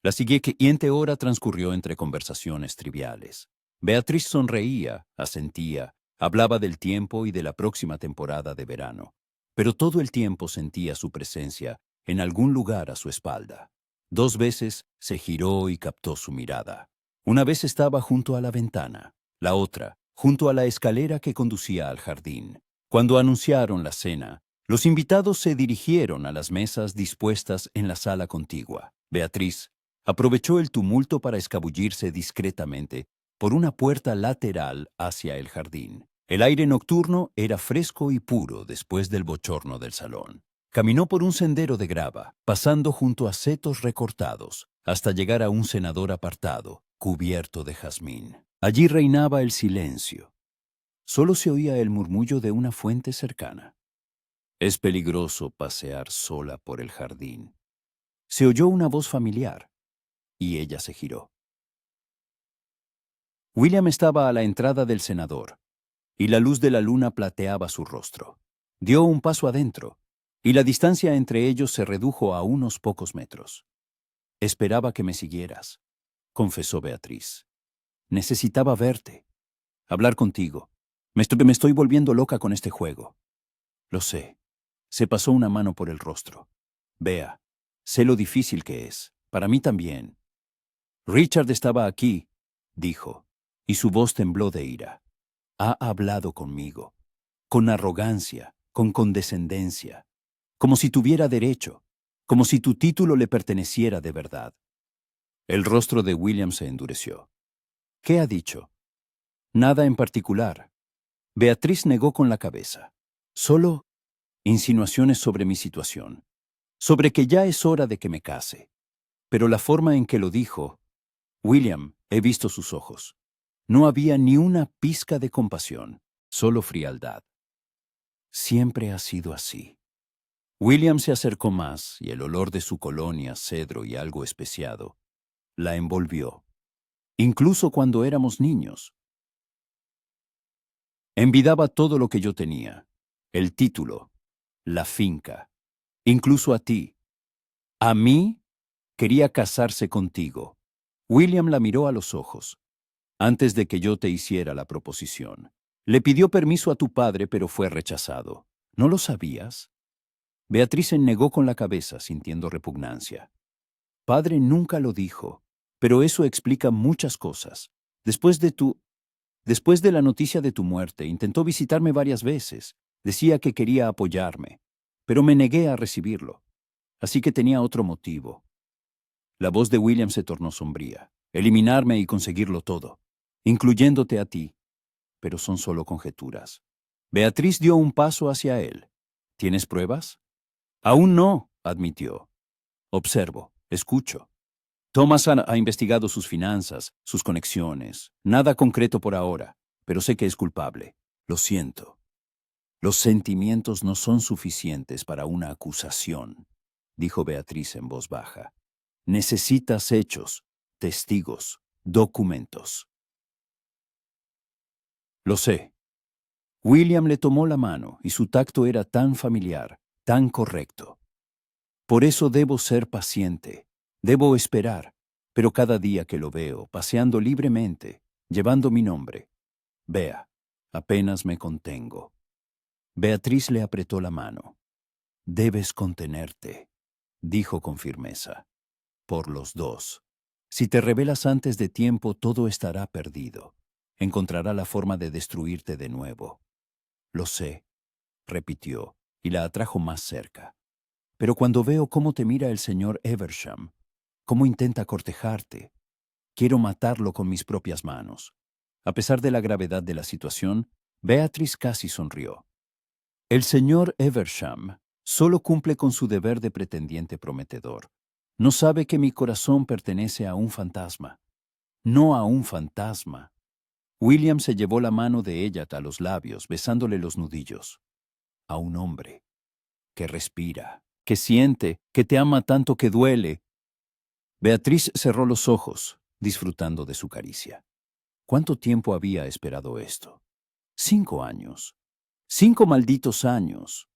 La siguiente hora transcurrió entre conversaciones triviales. Beatriz sonreía, asentía, hablaba del tiempo y de la próxima temporada de verano, pero todo el tiempo sentía su presencia en algún lugar a su espalda. 2 veces se giró y captó su mirada. Una vez estaba junto a la ventana, la otra, junto a la escalera que conducía al jardín. Cuando anunciaron la cena, los invitados se dirigieron a las mesas dispuestas en la sala contigua. Beatriz aprovechó el tumulto para escabullirse discretamente por una puerta lateral hacia el jardín. El aire nocturno era fresco y puro después del bochorno del salón. Caminó por un sendero de grava, pasando junto a setos recortados, hasta llegar a un cenador apartado, cubierto de jazmín. Allí reinaba el silencio. Solo se oía el murmullo de una fuente cercana. Es peligroso pasear sola por el jardín. Se oyó una voz familiar, y ella se giró. William estaba a la entrada del cenador, y la luz de la luna plateaba su rostro. Dio un paso adentro, y la distancia entre ellos se redujo a unos pocos metros. Esperaba que me siguieras, confesó Beatriz. Necesitaba verte, hablar contigo. Me estoy volviendo loca con este juego. Lo sé. Se pasó una mano por el rostro. Vea, sé lo difícil que es. Para mí también. Richard estaba aquí, dijo, y su voz tembló de ira. Ha hablado conmigo, con arrogancia, con condescendencia, como si tuviera derecho, como si tu título le perteneciera de verdad. El rostro de William se endureció. ¿Qué ha dicho? Nada en particular. Beatriz negó con la cabeza. Solo insinuaciones sobre mi situación, sobre que ya es hora de que me case. Pero la forma en que lo dijo, William, he visto sus ojos. No había ni una pizca de compasión, solo frialdad. Siempre ha sido así. William se acercó más y el olor de su colonia, cedro y algo especiado, la envolvió, incluso cuando éramos niños. Envidiaba todo lo que yo tenía, el título, la finca, incluso a ti. A mí quería casarse contigo. William la miró a los ojos, antes de que yo te hiciera la proposición. Le pidió permiso a tu padre, pero fue rechazado. ¿No lo sabías? Beatriz se negó con la cabeza, sintiendo repugnancia. Padre nunca lo dijo, pero eso explica muchas cosas. Después de la noticia de tu muerte, intentó visitarme varias veces. Decía que quería apoyarme, pero me negué a recibirlo. Así que tenía otro motivo. La voz de William se tornó sombría. Eliminarme y conseguirlo todo, incluyéndote a ti. Pero son solo conjeturas. Beatriz dio un paso hacia él. ¿Tienes pruebas? Aún no, admitió. Observo, escucho. Thomas ha investigado sus finanzas, sus conexiones. Nada concreto por ahora, pero sé que es culpable. Lo siento. Los sentimientos no son suficientes para una acusación, dijo Beatriz en voz baja. Necesitas hechos, testigos, documentos. Lo sé. William le tomó la mano y su tacto era tan familiar, tan correcto. Por eso debo ser paciente, debo esperar, pero cada día que lo veo, paseando libremente, llevando mi nombre, vea, apenas me contengo. Beatriz le apretó la mano. Debes contenerte, dijo con firmeza. Por los dos. Si te rebelas antes de tiempo, todo estará perdido. Encontrará la forma de destruirte de nuevo. Lo sé, repitió, y la atrajo más cerca. Pero cuando veo cómo te mira el señor Eversham, cómo intenta cortejarte, quiero matarlo con mis propias manos. A pesar de la gravedad de la situación, Beatriz casi sonrió. El señor Eversham solo cumple con su deber de pretendiente prometedor. No sabe que mi corazón pertenece a un fantasma, no a un fantasma. William se llevó la mano de ella a los labios, besándole los nudillos. A un hombre que respira, que siente, que te ama tanto que duele. Beatriz cerró los ojos, disfrutando de su caricia. ¿Cuánto tiempo había esperado esto? 5 años. 5 malditos años.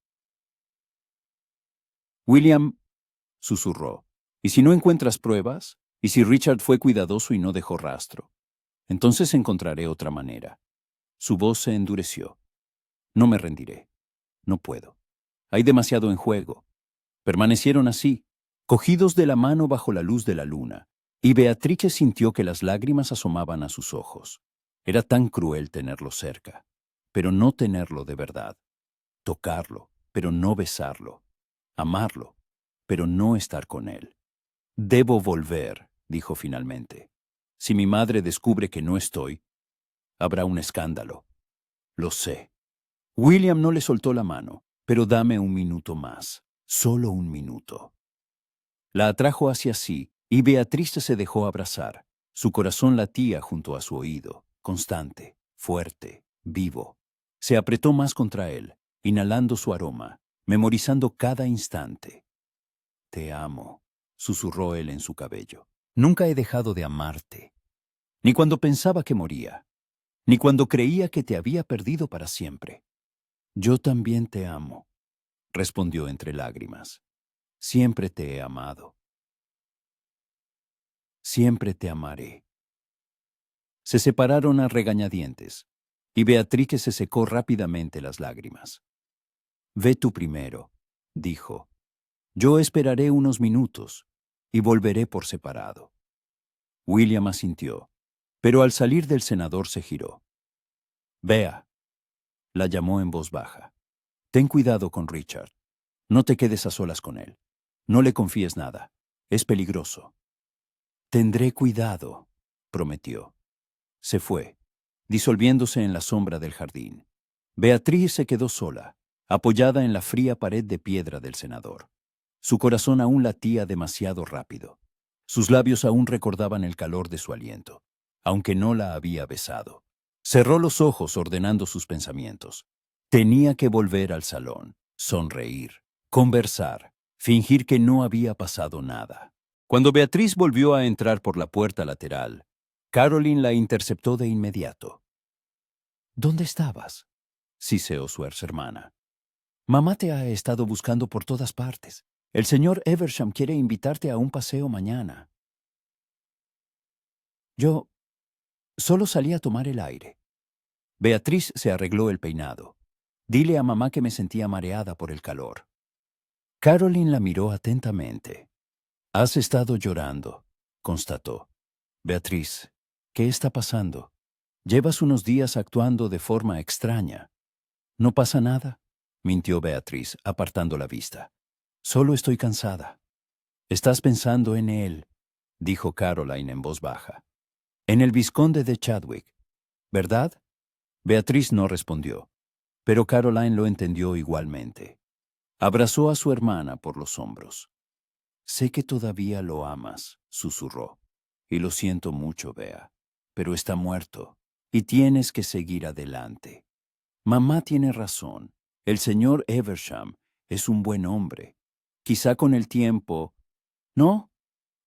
William susurró. ¿Y si no encuentras pruebas? ¿Y si Richard fue cuidadoso y no dejó rastro? Entonces encontraré otra manera. Su voz se endureció. No me rendiré. No puedo. Hay demasiado en juego. Permanecieron así, cogidos de la mano bajo la luz de la luna, y Beatrice sintió que las lágrimas asomaban a sus ojos. Era tan cruel tenerlo cerca, pero no tenerlo de verdad. Tocarlo, pero no besarlo. Amarlo, pero no estar con él. Debo volver, dijo finalmente. Si mi madre descubre que no estoy, habrá un escándalo. Lo sé. William no le soltó la mano, pero dame un minuto más, solo un minuto. La atrajo hacia sí y Beatriz se dejó abrazar. Su corazón latía junto a su oído, constante, fuerte, vivo. Se apretó más contra él, inhalando su aroma, memorizando cada instante. Te amo, susurró él en su cabello. Nunca he dejado de amarte, ni cuando pensaba que moría, ni cuando creía que te había perdido para siempre. Yo también te amo, respondió entre lágrimas. Siempre te he amado. Siempre te amaré. Se separaron a regañadientes, y Beatriz se secó rápidamente las lágrimas. Ve tú primero, dijo. Yo esperaré unos minutos y volveré por separado. William asintió, pero al salir del senador se giró. Vea, la llamó en voz baja. Ten cuidado con Richard. No te quedes a solas con él. No le confíes nada. Es peligroso. Tendré cuidado, prometió. Se fue, disolviéndose en la sombra del jardín. Beatriz se quedó sola, apoyada en la fría pared de piedra del senador. Su corazón aún latía demasiado rápido. Sus labios aún recordaban el calor de su aliento, aunque no la había besado. Cerró los ojos ordenando sus pensamientos. Tenía que volver al salón, sonreír, conversar, fingir que no había pasado nada. Cuando Beatriz volvió a entrar por la puerta lateral, Caroline la interceptó de inmediato. ¿Dónde estabas?, siseó su hermana. Mamá te ha estado buscando por todas partes. El señor Eversham quiere invitarte a un paseo mañana. Yo solo salí a tomar el aire. Beatriz se arregló el peinado. Dile a mamá que me sentía mareada por el calor. Caroline la miró atentamente. Has estado llorando, constató. Beatriz, ¿qué está pasando? Llevas unos días actuando de forma extraña. ¿No pasa nada?, mintió Beatriz, apartando la vista. Solo estoy cansada. Estás pensando en él, dijo Caroline en voz baja. En el vizconde de Chadwick, ¿verdad? Beatriz no respondió, pero Caroline lo entendió igualmente. Abrazó a su hermana por los hombros. Sé que todavía lo amas, susurró. Y lo siento mucho, Bea, pero está muerto, y tienes que seguir adelante. Mamá tiene razón. El señor Eversham es un buen hombre. Quizá con el tiempo... ¿No?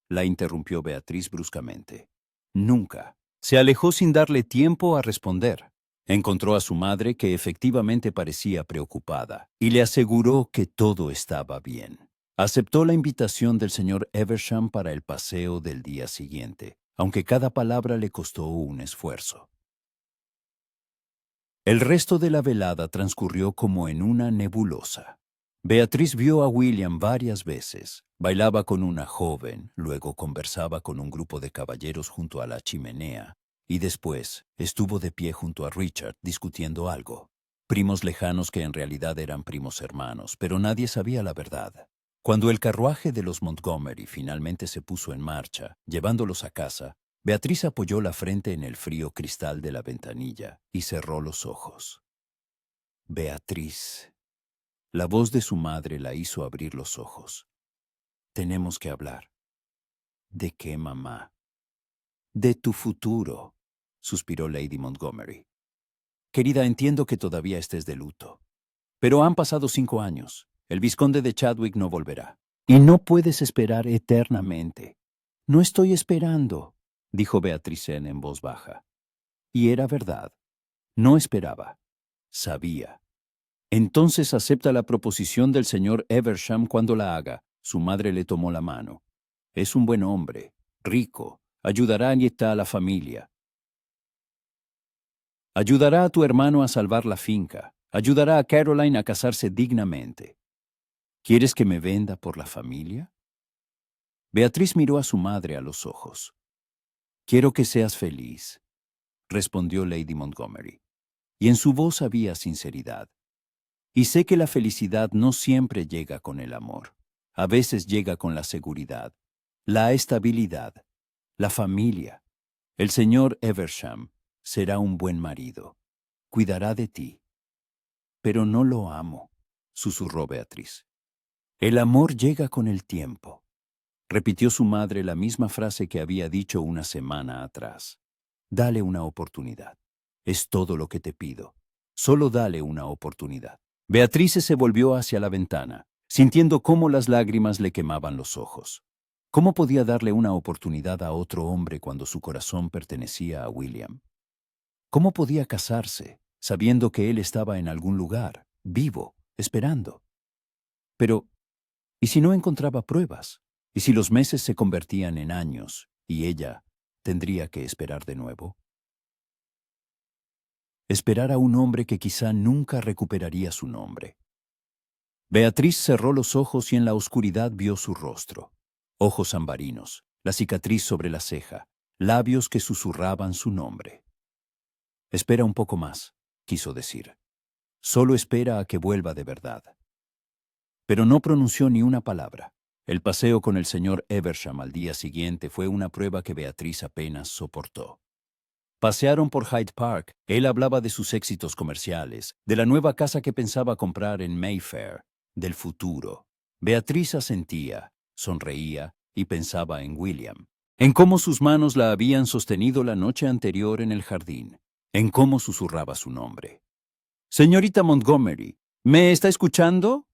La interrumpió Beatriz bruscamente. Nunca. Se alejó sin darle tiempo a responder. Encontró a su madre, que efectivamente parecía preocupada, y le aseguró que todo estaba bien. Aceptó la invitación del señor Eversham para el paseo del día siguiente, aunque cada palabra le costó un esfuerzo. El resto de la velada transcurrió como en una nebulosa. Beatriz vio a William varias veces. Bailaba con una joven, luego conversaba con un grupo de caballeros junto a la chimenea, y después estuvo de pie junto a Richard discutiendo algo. Primos lejanos que en realidad eran primos hermanos, pero nadie sabía la verdad. Cuando el carruaje de los Montgomery finalmente se puso en marcha, llevándolos a casa, Beatriz apoyó la frente en el frío cristal de la ventanilla y cerró los ojos. Beatriz. La voz de su madre la hizo abrir los ojos. Tenemos que hablar. ¿De qué, mamá? De tu futuro, suspiró Lady Montgomery. Querida, entiendo que todavía estés de luto. Pero han pasado 5 años. El vizconde de Chadwick no volverá. Y no puedes esperar eternamente. No estoy esperando, dijo Beatricen en voz baja. Y era verdad. No esperaba. Sabía. Entonces acepta la proposición del señor Eversham cuando la haga. Su madre le tomó la mano. Es un buen hombre, rico, ayudará a inyectar a la familia. Ayudará a tu hermano a salvar la finca. Ayudará a Caroline a casarse dignamente. ¿Quieres que me venda por la familia? Beatriz miró a su madre a los ojos. Quiero que seas feliz, respondió Lady Montgomery, y en su voz había sinceridad. Y sé que la felicidad no siempre llega con el amor. A veces llega con la seguridad, la estabilidad, la familia. El señor Eversham será un buen marido. Cuidará de ti. Pero no lo amo, susurró Beatriz. El amor llega con el tiempo. Repitió su madre la misma frase que había dicho una semana atrás. Dale una oportunidad. Es todo lo que te pido. Solo dale una oportunidad. Beatriz se volvió hacia la ventana, sintiendo cómo las lágrimas le quemaban los ojos. ¿Cómo podía darle una oportunidad a otro hombre cuando su corazón pertenecía a William? ¿Cómo podía casarse, sabiendo que él estaba en algún lugar, vivo, esperando? Pero, ¿y si no encontraba pruebas? ¿Y si los meses se convertían en años y ella tendría que esperar de nuevo? Esperar a un hombre que quizá nunca recuperaría su nombre. Beatriz cerró los ojos y en la oscuridad vio su rostro. Ojos ambarinos, la cicatriz sobre la ceja, labios que susurraban su nombre. Espera un poco más, quiso decir. Solo espera a que vuelva de verdad. Pero no pronunció ni una palabra. El paseo con el señor Eversham al día siguiente fue una prueba que Beatriz apenas soportó. Pasearon por Hyde Park. Él hablaba de sus éxitos comerciales, de la nueva casa que pensaba comprar en Mayfair, del futuro. Beatriz asentía, sonreía y pensaba en William, en cómo sus manos la habían sostenido la noche anterior en el jardín, en cómo susurraba su nombre. Señorita Montgomery, ¿me está escuchando?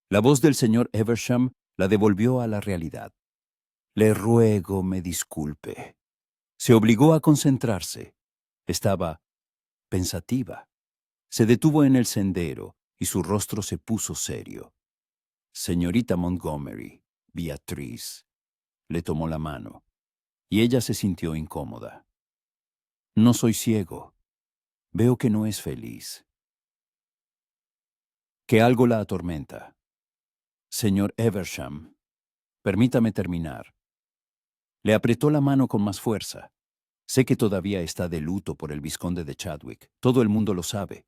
La voz del señor Eversham la devolvió a la realidad. Le ruego me disculpe. Se obligó a concentrarse. Estaba pensativa. Se detuvo en el sendero y su rostro se puso serio. Señorita Montgomery, Beatriz, le tomó la mano, y ella se sintió incómoda. No soy ciego. Veo que no es feliz. Que algo la atormenta. Señor Eversham, permítame terminar. Le apretó la mano con más fuerza. Sé que todavía está de luto por el vizconde de Chadwick. Todo el mundo lo sabe.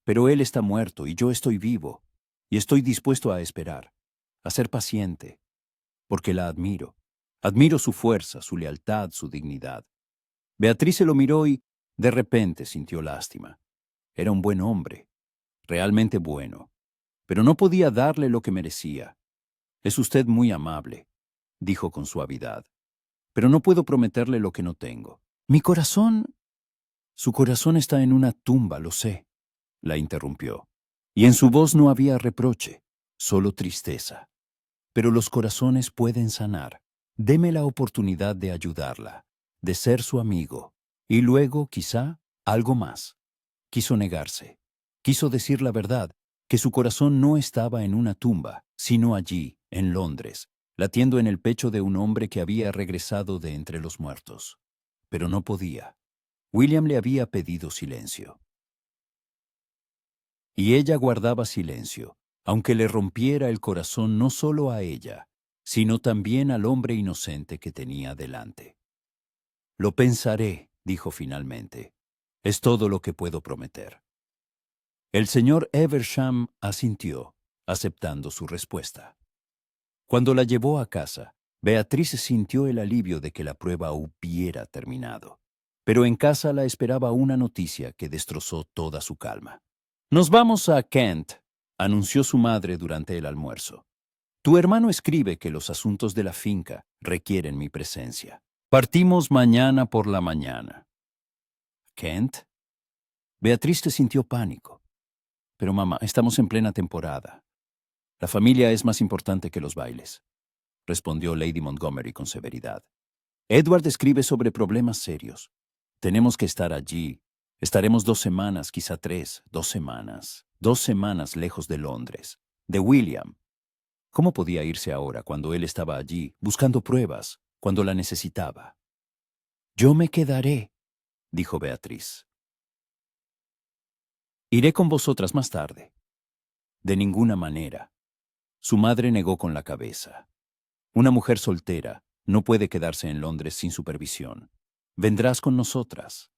Pero él está muerto y yo estoy vivo. Y estoy dispuesto a esperar, a ser paciente, porque la admiro. Admiro su fuerza, su lealtad, su dignidad. Beatriz se lo miró y, de repente, sintió lástima. Era un buen hombre, realmente bueno. Pero no podía darle lo que merecía. Es usted muy amable, dijo con suavidad, pero no puedo prometerle lo que no tengo. Mi corazón... Su corazón está en una tumba, lo sé, la interrumpió. Y en su voz no había reproche, solo tristeza. Pero los corazones pueden sanar. Deme la oportunidad de ayudarla, de ser su amigo, y luego, quizá, algo más. Quiso negarse. Quiso decir la verdad, que su corazón no estaba en una tumba, sino allí, en Londres, latiendo en el pecho de un hombre que había regresado de entre los muertos. Pero no podía. William le había pedido silencio. Y ella guardaba silencio, aunque le rompiera el corazón no solo a ella, sino también al hombre inocente que tenía delante. Lo pensaré, dijo finalmente. Es todo lo que puedo prometer. El señor Eversham asintió, aceptando su respuesta. Cuando la llevó a casa, Beatriz sintió el alivio de que la prueba hubiera terminado. Pero en casa la esperaba una noticia que destrozó toda su calma. «Nos vamos a Kent», anunció su madre durante el almuerzo. «Tu hermano escribe que los asuntos de la finca requieren mi presencia. Partimos mañana por la mañana». «¿Kent?» Beatriz sintió pánico. «Pero mamá, estamos en plena temporada. La familia es más importante que los bailes», respondió Lady Montgomery con severidad. «Edward escribe sobre problemas serios. Tenemos que estar allí. Estaremos 2 semanas, quizá 3, 2 semanas. 2 semanas lejos de Londres, de William. ¿Cómo podía irse ahora cuando él estaba allí, buscando pruebas, cuando la necesitaba? «Yo me quedaré», dijo Beatriz. «Iré con vosotras más tarde». «De ninguna manera». Su madre negó con la cabeza. «Una mujer soltera no puede quedarse en Londres sin supervisión. Vendrás con nosotras».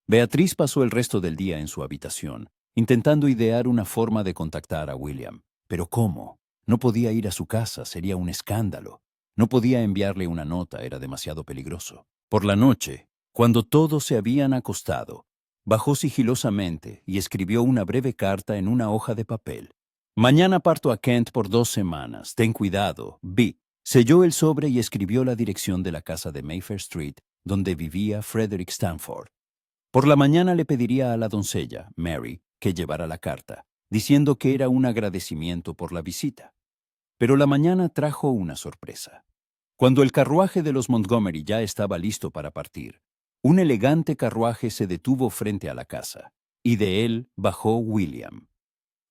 Beatriz pasó el resto del día en su habitación, intentando idear una forma de contactar a William. ¿Pero cómo? No podía ir a su casa, sería un escándalo. No podía enviarle una nota, era demasiado peligroso. Por la noche, cuando todos se habían acostado, bajó sigilosamente y escribió una breve carta en una hoja de papel. «Mañana parto a Kent por 2 semanas. Ten cuidado, B». Selló el sobre y escribió la dirección de la casa de Mayfair Street, donde vivía Frederick Stanford. Por la mañana le pediría a la doncella, Mary, que llevara la carta, diciendo que era un agradecimiento por la visita. Pero la mañana trajo una sorpresa. Cuando el carruaje de los Montgomery ya estaba listo para partir, un elegante carruaje se detuvo frente a la casa, y de él bajó William.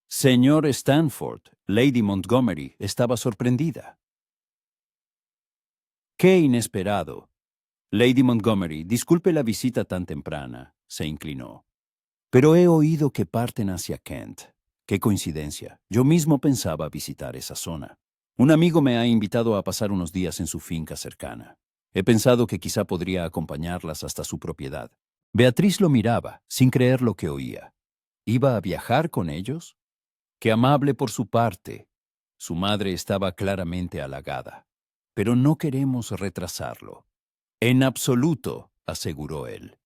«Señor Stanford», Lady Montgomery estaba sorprendida. «¡Qué inesperado!». «Lady Montgomery, disculpe la visita tan temprana», se inclinó. «Pero he oído que parten hacia Kent. Qué coincidencia. Yo mismo pensaba visitar esa zona. Un amigo me ha invitado a pasar unos días en su finca cercana. He pensado que quizá podría acompañarlas hasta su propiedad». Beatriz lo miraba, sin creer lo que oía. ¿Iba a viajar con ellos? Qué amable por su parte. Su madre estaba claramente halagada. «Pero no queremos retrasarlo». «En absoluto», aseguró él.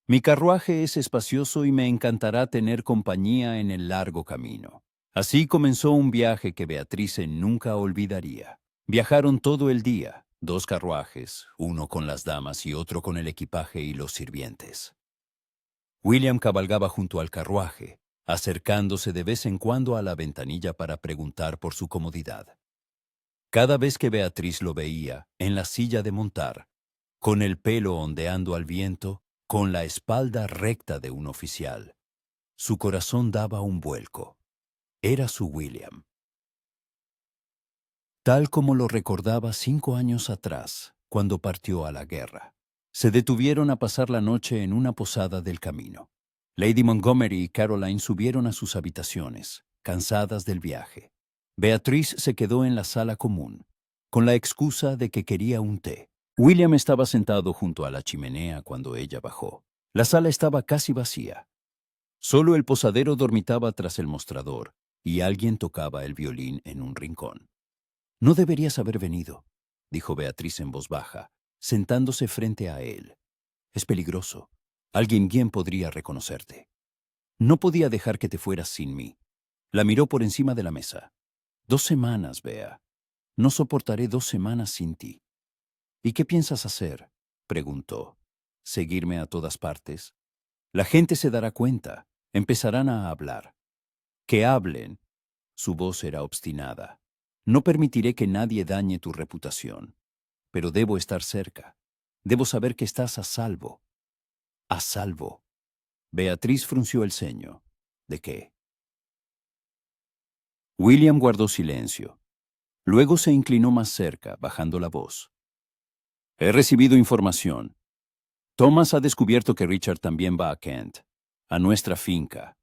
«Mi carruaje es espacioso y me encantará tener compañía en el largo camino». Así comenzó un viaje que Beatriz nunca olvidaría. Viajaron todo el día, 2 carruajes, uno con las damas y otro con el equipaje y los sirvientes. William cabalgaba junto al carruaje, acercándose de vez en cuando a la ventanilla para preguntar por su comodidad. Cada vez que Beatriz lo veía, en la silla de montar, con el pelo ondeando al viento, con la espalda recta de un oficial, su corazón daba un vuelco. Era su William. Tal como lo recordaba 5 años atrás, cuando partió a la guerra. Se detuvieron a pasar la noche en una posada del camino. Lady Montgomery y Caroline subieron a sus habitaciones, cansadas del viaje. Beatriz se quedó en la sala común, con la excusa de que quería un té. William estaba sentado junto a la chimenea cuando ella bajó. La sala estaba casi vacía. Solo el posadero dormitaba tras el mostrador y alguien tocaba el violín en un rincón. «No deberías haber venido», dijo Beatriz en voz baja, sentándose frente a él. «Es peligroso. Alguien bien podría reconocerte. No podía dejar que te fueras sin mí». La miró por encima de la mesa. «2 semanas, Bea. No soportaré 2 semanas sin ti. ¿Y qué piensas hacer? Preguntó. ¿Seguirme a todas partes? La gente se dará cuenta. Empezarán a hablar. Que hablen. Su voz era obstinada. No permitiré que nadie dañe tu reputación. Pero debo estar cerca. Debo saber que estás a salvo. A salvo. Beatriz frunció el ceño. ¿De qué? William guardó silencio. Luego se inclinó más cerca, bajando la voz. He recibido información. Thomas ha descubierto que Richard también va a Kent, a nuestra finca.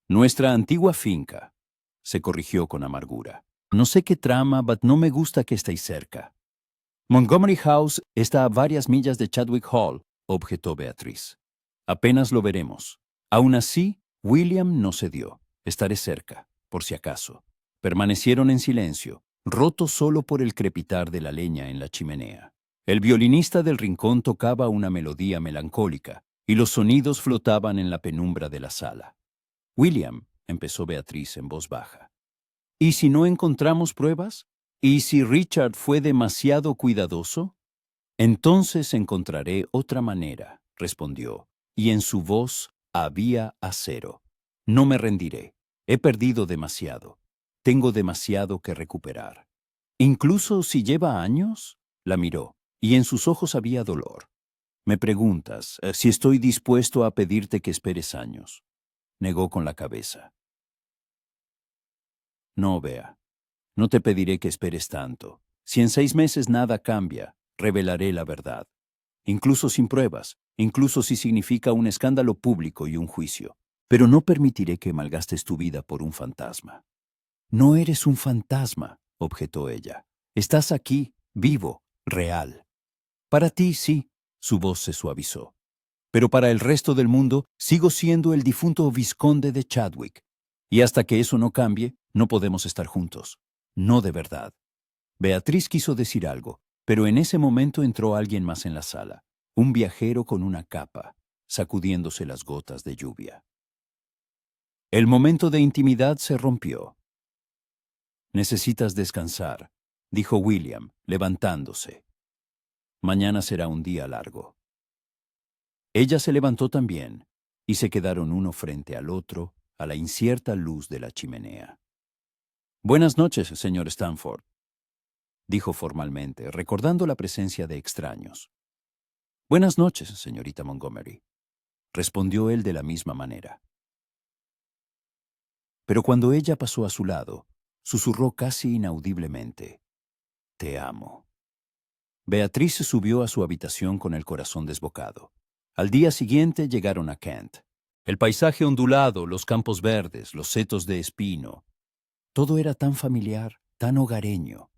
Nuestra antigua finca. Se corrigió con amargura. No sé qué trama, but no me gusta que estéis cerca. Montgomery House está a varias millas de Chadwick Hall, objetó Beatriz. Apenas lo veremos. Aún así, William no cedió. Estaré cerca, por si acaso. Permanecieron en silencio, rotos solo por el crepitar de la leña en la chimenea. El violinista del rincón tocaba una melodía melancólica, y los sonidos flotaban en la penumbra de la sala. William, empezó Beatriz en voz baja. ¿Y si no encontramos pruebas? ¿Y si Richard fue demasiado cuidadoso? Entonces encontraré otra manera, respondió, y en su voz había acero. No me rendiré. He perdido demasiado. Tengo demasiado que recuperar. Incluso si lleva años, la miró, y en sus ojos había dolor. Me preguntas si estoy dispuesto a pedirte que esperes años. Negó con la cabeza. No, Bea. No te pediré que esperes tanto. Si en 6 meses nada cambia, revelaré la verdad. Incluso sin pruebas, incluso si significa un escándalo público y un juicio. Pero no permitiré que malgastes tu vida por un fantasma. No eres un fantasma, objetó ella. Estás aquí, vivo, real. Para ti, sí, su voz se suavizó. Pero para el resto del mundo, sigo siendo el difunto vizconde de Chadwick. Y hasta que eso no cambie, no podemos estar juntos. No de verdad. Beatriz quiso decir algo, pero en ese momento entró alguien más en la sala, un viajero con una capa, sacudiéndose las gotas de lluvia. El momento de intimidad se rompió. Necesitas descansar, dijo William, levantándose. Mañana será un día largo. Ella se levantó también, y se quedaron uno frente al otro a la incierta luz de la chimenea. Buenas noches, señor Stanford, dijo formalmente, recordando la presencia de extraños. Buenas noches, señorita Montgomery, respondió él de la misma manera. Pero cuando ella pasó a su lado, susurró casi inaudiblemente, «Te amo». Beatriz subió a su habitación con el corazón desbocado. Al día siguiente llegaron a Kent. El paisaje ondulado, los campos verdes, los setos de espino. Todo era tan familiar, tan hogareño.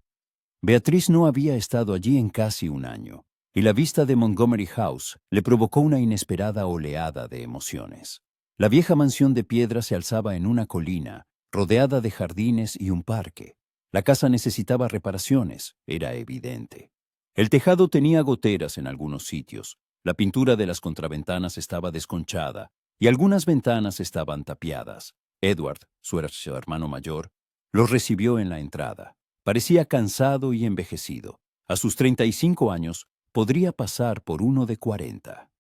Beatriz no había estado allí en casi un año, y la vista de Montgomery House le provocó una inesperada oleada de emociones. La vieja mansión de piedra se alzaba en una colina, rodeada de jardines y un parque. La casa necesitaba reparaciones, era evidente. El tejado tenía goteras en algunos sitios, la pintura de las contraventanas estaba desconchada, y algunas ventanas estaban tapiadas. Edward, su hermano mayor, los recibió en la entrada. Parecía cansado y envejecido. A sus 35 años, podría pasar por uno de 40.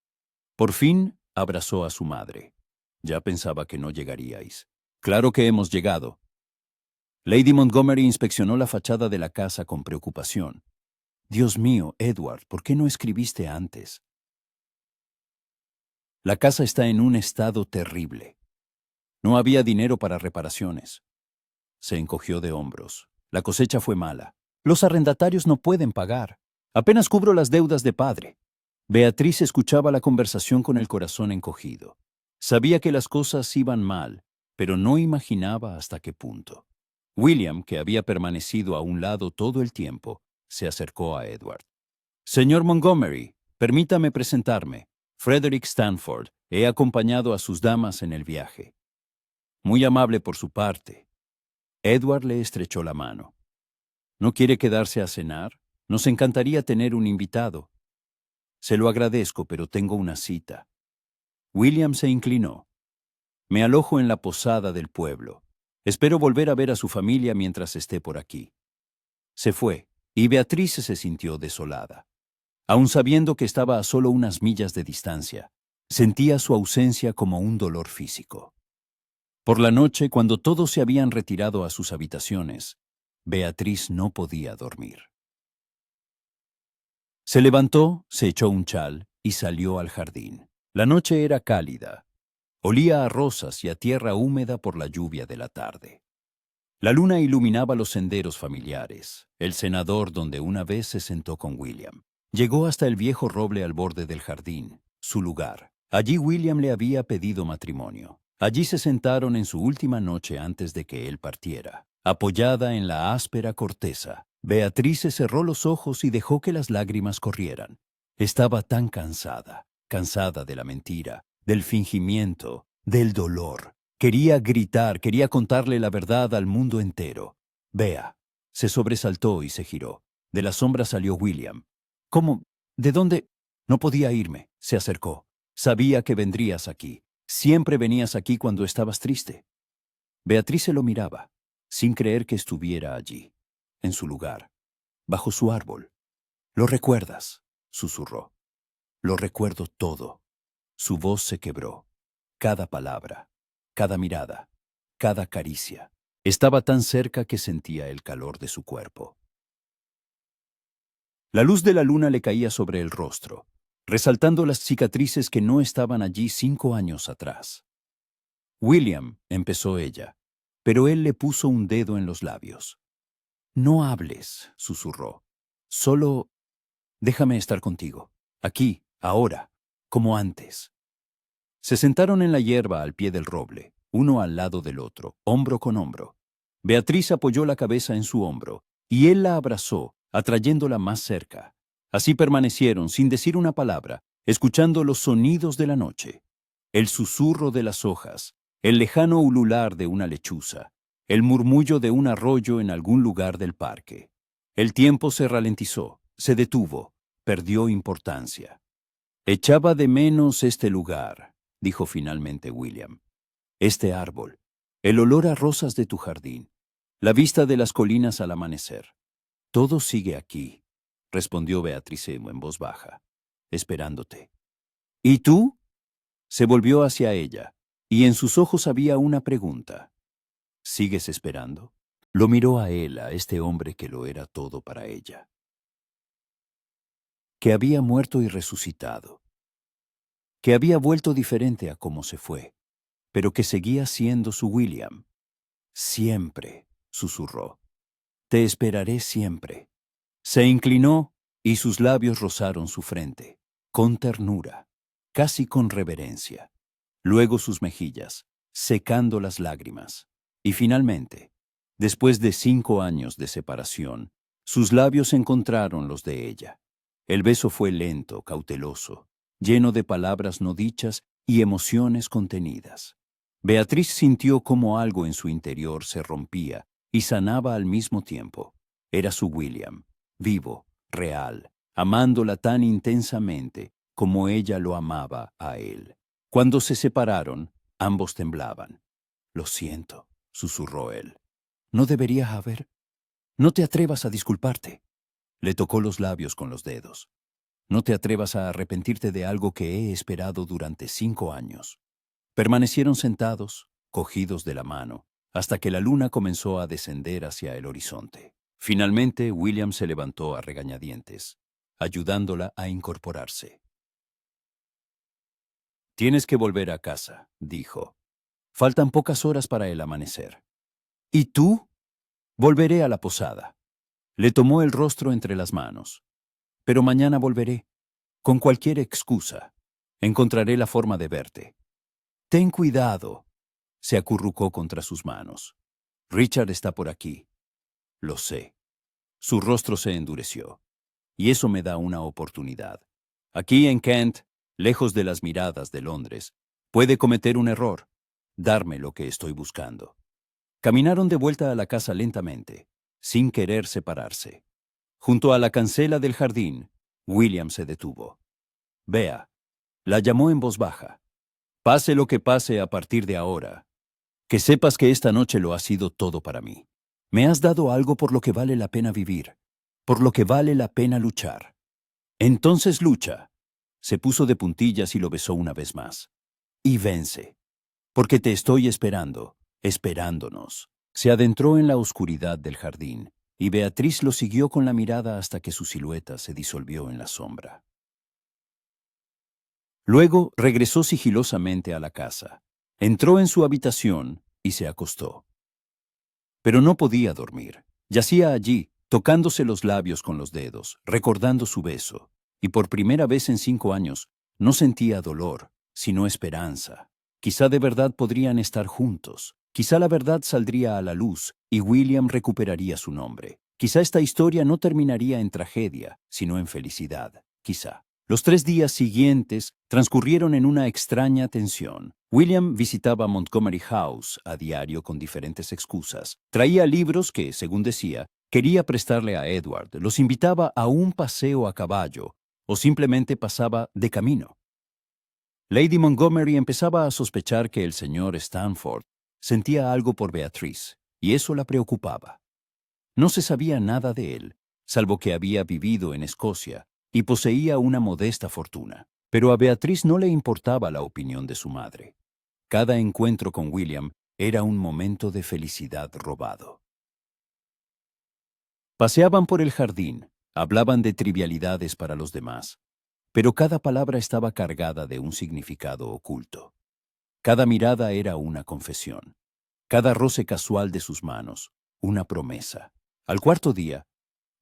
Por fin, abrazó a su madre. Ya pensaba que no llegaríais. Claro que hemos llegado. Lady Montgomery inspeccionó la fachada de la casa con preocupación. Dios mío, Edward, ¿por qué no escribiste antes? La casa está en un estado terrible. No había dinero para reparaciones. Se encogió de hombros. La cosecha fue mala. Los arrendatarios no pueden pagar. Apenas cubro las deudas de padre. Beatriz escuchaba la conversación con el corazón encogido. Sabía que las cosas iban mal, pero no imaginaba hasta qué punto. William, que había permanecido a un lado todo el tiempo, se acercó a Edward. Señor Montgomery, permítame presentarme. Frederick Stanford. He acompañado a sus damas en el viaje. Muy amable por su parte. Edward le estrechó la mano. ¿No quiere quedarse a cenar? Nos encantaría tener un invitado. Se lo agradezco, pero tengo una cita. William se inclinó. Me alojo en la posada del pueblo. Espero volver a ver a su familia mientras esté por aquí. Se fue, y Beatriz se sintió desolada. Aun sabiendo que estaba a solo unas millas de distancia, sentía su ausencia como un dolor físico. Por la noche, cuando todos se habían retirado a sus habitaciones, Beatriz no podía dormir. Se levantó, se echó un chal y salió al jardín. La noche era cálida. Olía a rosas y a tierra húmeda por la lluvia de la tarde. La luna iluminaba los senderos familiares, el cenador donde una vez se sentó con William. Llegó hasta el viejo roble al borde del jardín, su lugar. Allí William le había pedido matrimonio. Allí se sentaron en su última noche antes de que él partiera. Apoyada en la áspera corteza, Beatriz se cerró los ojos y dejó que las lágrimas corrieran. Estaba tan cansada, cansada de la mentira, del fingimiento, del dolor. Quería gritar, quería contarle la verdad al mundo entero. Bea. Se sobresaltó y se giró. De la sombra salió William. ¿Cómo? ¿De dónde? No podía irme. Se acercó. Sabía que vendrías aquí. Siempre venías aquí cuando estabas triste. Beatriz se lo miraba, sin creer que estuviera allí, en su lugar, bajo su árbol. «¿Lo recuerdas?», susurró. «Lo recuerdo todo». Su voz se quebró. Cada palabra, cada mirada, cada caricia. Estaba tan cerca que sentía el calor de su cuerpo. La luz de la luna le caía sobre el rostro, resaltando las cicatrices que no estaban allí 5 años atrás. «William», empezó ella, pero él le puso un dedo en los labios. «No hables», susurró. «Solo déjame estar contigo, aquí, ahora, como antes». Se sentaron en la hierba al pie del roble, uno al lado del otro, hombro con hombro. Beatriz apoyó la cabeza en su hombro, y él la abrazó, atrayéndola más cerca. Así permanecieron, sin decir una palabra, escuchando los sonidos de la noche. El susurro de las hojas, el lejano ulular de una lechuza, el murmullo de un arroyo en algún lugar del parque. El tiempo se ralentizó, se detuvo, perdió importancia. «Echaba de menos este lugar», dijo finalmente William. «Este árbol, el olor a rosas de tu jardín, la vista de las colinas al amanecer. Todo sigue aquí», respondió Beatriz en voz baja, «esperándote». «¿Y tú?», se volvió hacia ella, y en sus ojos había una pregunta. «¿Sigues esperando?». Lo miró a él, a este hombre que lo era todo para ella, que había muerto y resucitado, que había vuelto diferente a cómo se fue, pero que seguía siendo su William. «Siempre», susurró. «Te esperaré siempre». Se inclinó y sus labios rozaron su frente, con ternura, casi con reverencia. Luego sus mejillas, secando las lágrimas. Y finalmente, después de 5 años de separación, sus labios encontraron los de ella. El beso fue lento, cauteloso, lleno de palabras no dichas y emociones contenidas. Beatriz sintió como algo en su interior se rompía y sanaba al mismo tiempo. Era su William, vivo, real, amándola tan intensamente como ella lo amaba a él. Cuando se separaron, ambos temblaban. «Lo siento», susurró él. «No deberías haber. No te atrevas a disculparte». Le tocó los labios con los dedos. «No te atrevas a arrepentirte de algo que he esperado durante 5 años». Permanecieron sentados, cogidos de la mano, hasta que la luna comenzó a descender hacia el horizonte. Finalmente, William se levantó a regañadientes, ayudándola a incorporarse. «Tienes que volver a casa», dijo. «Faltan pocas horas para el amanecer». «¿Y tú?». «Volveré a la posada». Le tomó el rostro entre las manos. «Pero mañana volveré. Con cualquier excusa. Encontraré la forma de verte». «Ten cuidado». Se acurrucó contra sus manos. «Richard está por aquí». «Lo sé». Su rostro se endureció. «Y eso me da una oportunidad. Aquí en Kent, lejos de las miradas de Londres, puede cometer un error, darme lo que estoy buscando». Caminaron de vuelta a la casa lentamente, sin querer separarse. Junto a la cancela del jardín, William se detuvo. «Bea», la llamó en voz baja. «Pase lo que pase a partir de ahora, que sepas que esta noche lo ha sido todo para mí. Me has dado algo por lo que vale la pena vivir, por lo que vale la pena luchar. Entonces lucha. Se puso de puntillas y lo besó una vez más. Y vence. Porque te estoy esperando, esperándonos. Se adentró en la oscuridad del jardín, y Beatriz lo siguió con la mirada hasta que su silueta se disolvió en la sombra. Luego regresó sigilosamente a la casa. Entró en su habitación y se acostó. Pero no podía dormir. Yacía allí, tocándose los labios con los dedos, recordando su beso, y por primera vez en 5 años no sentía dolor, sino esperanza. Quizá de verdad podrían estar juntos. Quizá la verdad saldría a la luz y William recuperaría su nombre. Quizá esta historia no terminaría en tragedia, sino en felicidad. Quizá. Los 3 días siguientes transcurrieron en una extraña tensión. William visitaba Montgomery House a diario con diferentes excusas. Traía libros que, según decía, quería prestarle a Edward, los invitaba a un paseo a caballo o simplemente pasaba de camino. Lady Montgomery empezaba a sospechar que el señor Stanford sentía algo por Beatriz, y eso la preocupaba. No se sabía nada de él, salvo que había vivido en Escocia y poseía una modesta fortuna. Pero a Beatriz no le importaba la opinión de su madre. Cada encuentro con William era un momento de felicidad robado. Paseaban por el jardín, hablaban de trivialidades para los demás, pero cada palabra estaba cargada de un significado oculto. Cada mirada era una confesión. Cada roce casual de sus manos, una promesa. Al cuarto día,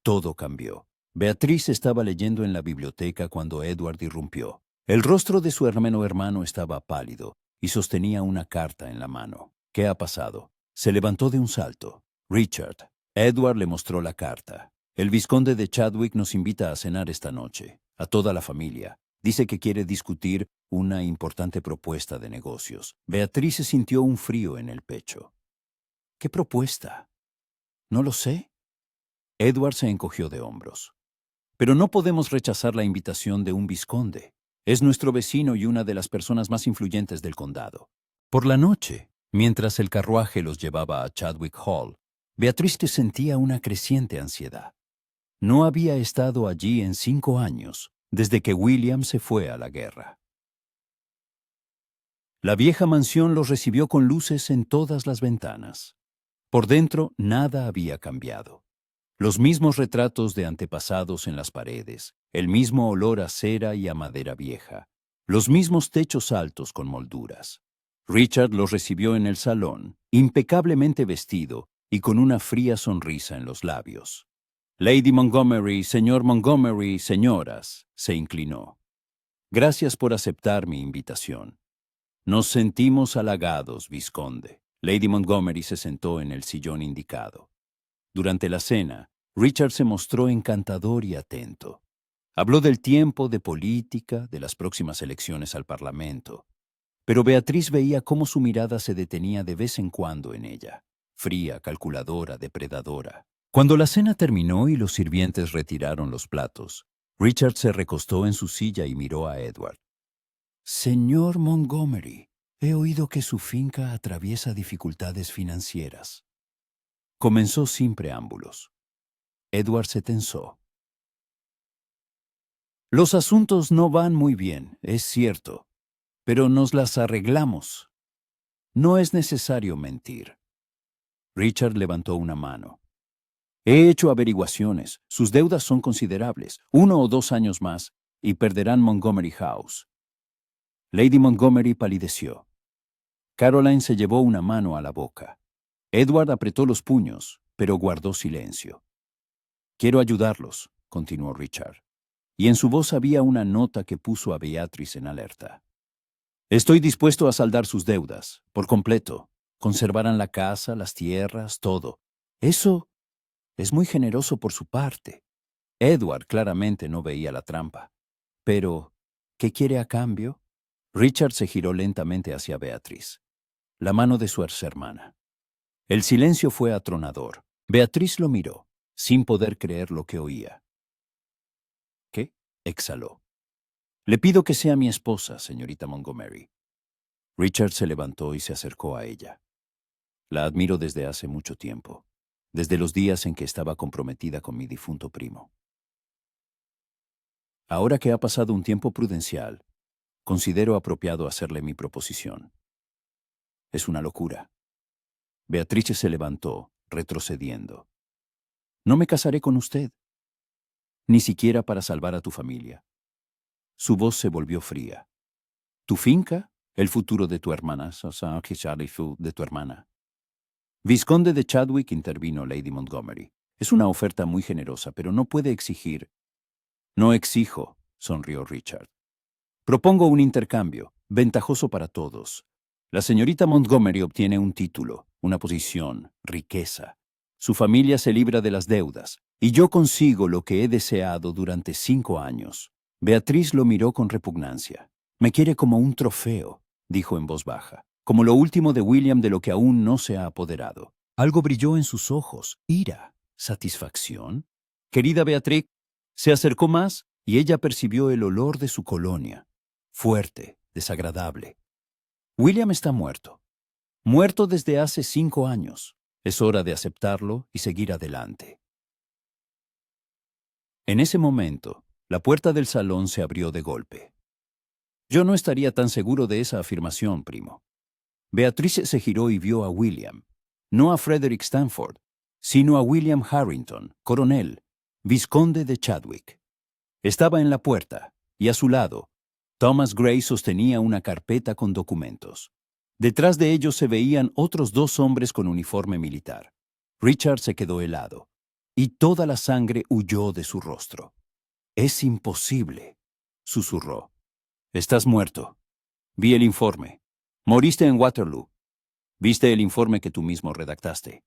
todo cambió. Beatriz estaba leyendo en la biblioteca cuando Edward irrumpió. El rostro de su hermano estaba pálido y sostenía una carta en la mano. ¿Qué ha pasado? Se levantó de un salto. Richard. Edward le mostró la carta. El vizconde de Chadwick nos invita a cenar esta noche, a toda la familia. Dice que quiere discutir una importante propuesta de negocios. Beatriz se sintió un frío en el pecho. ¿Qué propuesta? No lo sé. Edward se encogió de hombros. Pero no podemos rechazar la invitación de un vizconde. Es nuestro vecino y una de las personas más influyentes del condado. Por la noche, mientras el carruaje los llevaba a Chadwick Hall, Beatriz sentía una creciente ansiedad. No había estado allí en 5 años, desde que William se fue a la guerra. La vieja mansión los recibió con luces en todas las ventanas. Por dentro, nada había cambiado. Los mismos retratos de antepasados en las paredes, el mismo olor a cera y a madera vieja, los mismos techos altos con molduras. Richard los recibió en el salón, impecablemente vestido y con una fría sonrisa en los labios. Lady Montgomery, señor Montgomery, señoras, se inclinó. Gracias por aceptar mi invitación. Nos sentimos halagados, vizconde. Lady Montgomery se sentó en el sillón indicado. Durante la cena, Richard se mostró encantador y atento. Habló del tiempo, de política, de las próximas elecciones al Parlamento. Pero Beatriz veía cómo su mirada se detenía de vez en cuando en ella, fría, calculadora, depredadora. Cuando la cena terminó y los sirvientes retiraron los platos, Richard se recostó en su silla y miró a Edward. Señor Montgomery, he oído que su finca atraviesa dificultades financieras. Comenzó sin preámbulos. Edward se tensó. Los asuntos no van muy bien, es cierto, pero nos las arreglamos. No es necesario mentir. Richard levantó una mano. He hecho averiguaciones. Sus deudas son considerables. 1 o 2 años más y perderán Montgomery House. Lady Montgomery palideció. Caroline se llevó una mano a la boca. Edward apretó los puños, pero guardó silencio. Quiero ayudarlos, continuó Richard. Y en su voz había una nota que puso a Beatriz en alerta. Estoy dispuesto a saldar sus deudas, por completo. Conservarán la casa, las tierras, todo. Eso es muy generoso por su parte. Edward claramente no veía la trampa. Pero, ¿qué quiere a cambio? Richard se giró lentamente hacia Beatriz, la mano de su hermana. El silencio fue atronador. Beatriz lo miró, sin poder creer lo que oía. ¿Qué? Exhaló. Le pido que sea mi esposa, señorita Montgomery. Richard se levantó y se acercó a ella. La admiro desde hace mucho tiempo. desde los días en que estaba comprometida con mi difunto primo. Ahora que ha pasado un tiempo prudencial, considero apropiado hacerle mi proposición. Es una locura. Beatrice se levantó, retrocediendo. No me casaré con usted, ni siquiera para salvar a tu familia. Su voz se volvió fría. ¿Tu finca? El futuro de tu hermana, de tu hermana. Vizconde de Chadwick, intervino Lady Montgomery. Es una oferta muy generosa, pero no puede exigir. No exijo, sonrió Richard. Propongo un intercambio, ventajoso para todos. La señorita Montgomery obtiene un título, una posición, riqueza. Su familia se libra de las deudas, y yo consigo lo que he deseado durante 5 años. Beatriz lo miró con repugnancia. Me quiere como un trofeo, dijo en voz baja, como lo último de William de lo que aún no se ha apoderado. Algo brilló en sus ojos, ira, satisfacción. Querida Beatriz, se acercó más y ella percibió el olor de su colonia, fuerte, desagradable. William está muerto. Muerto desde hace 5 años. Es hora de aceptarlo y seguir adelante. En ese momento, la puerta del salón se abrió de golpe. Yo no estaría tan seguro de esa afirmación, primo. Beatriz se giró y vio a William, no a Frederick Stanford, sino a William Harrington, coronel, vizconde de Chadwick. Estaba en la puerta, y a su lado, Thomas Gray sostenía una carpeta con documentos. Detrás de ellos se veían otros 2 hombres con uniforme militar. Richard se quedó helado, y toda la sangre huyó de su rostro. «Es imposible», susurró. «Estás muerto. Vi el informe. Moriste en Waterloo. Viste el informe que tú mismo redactaste».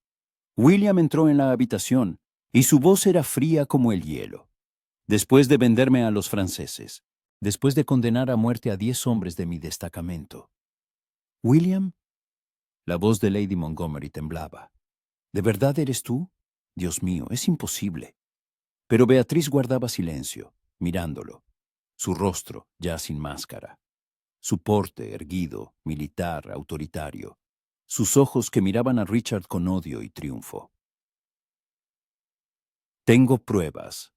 William entró en la habitación, y su voz era fría como el hielo. «Después de venderme a los franceses, después de condenar a muerte a 10 hombres de mi destacamento». «William», la voz de Lady Montgomery temblaba. «¿De verdad eres tú? Dios mío, es imposible». Pero Beatriz guardaba silencio, mirándolo, su rostro ya sin máscara, su porte erguido, militar, autoritario, sus ojos que miraban a Richard con odio y triunfo. «Tengo pruebas».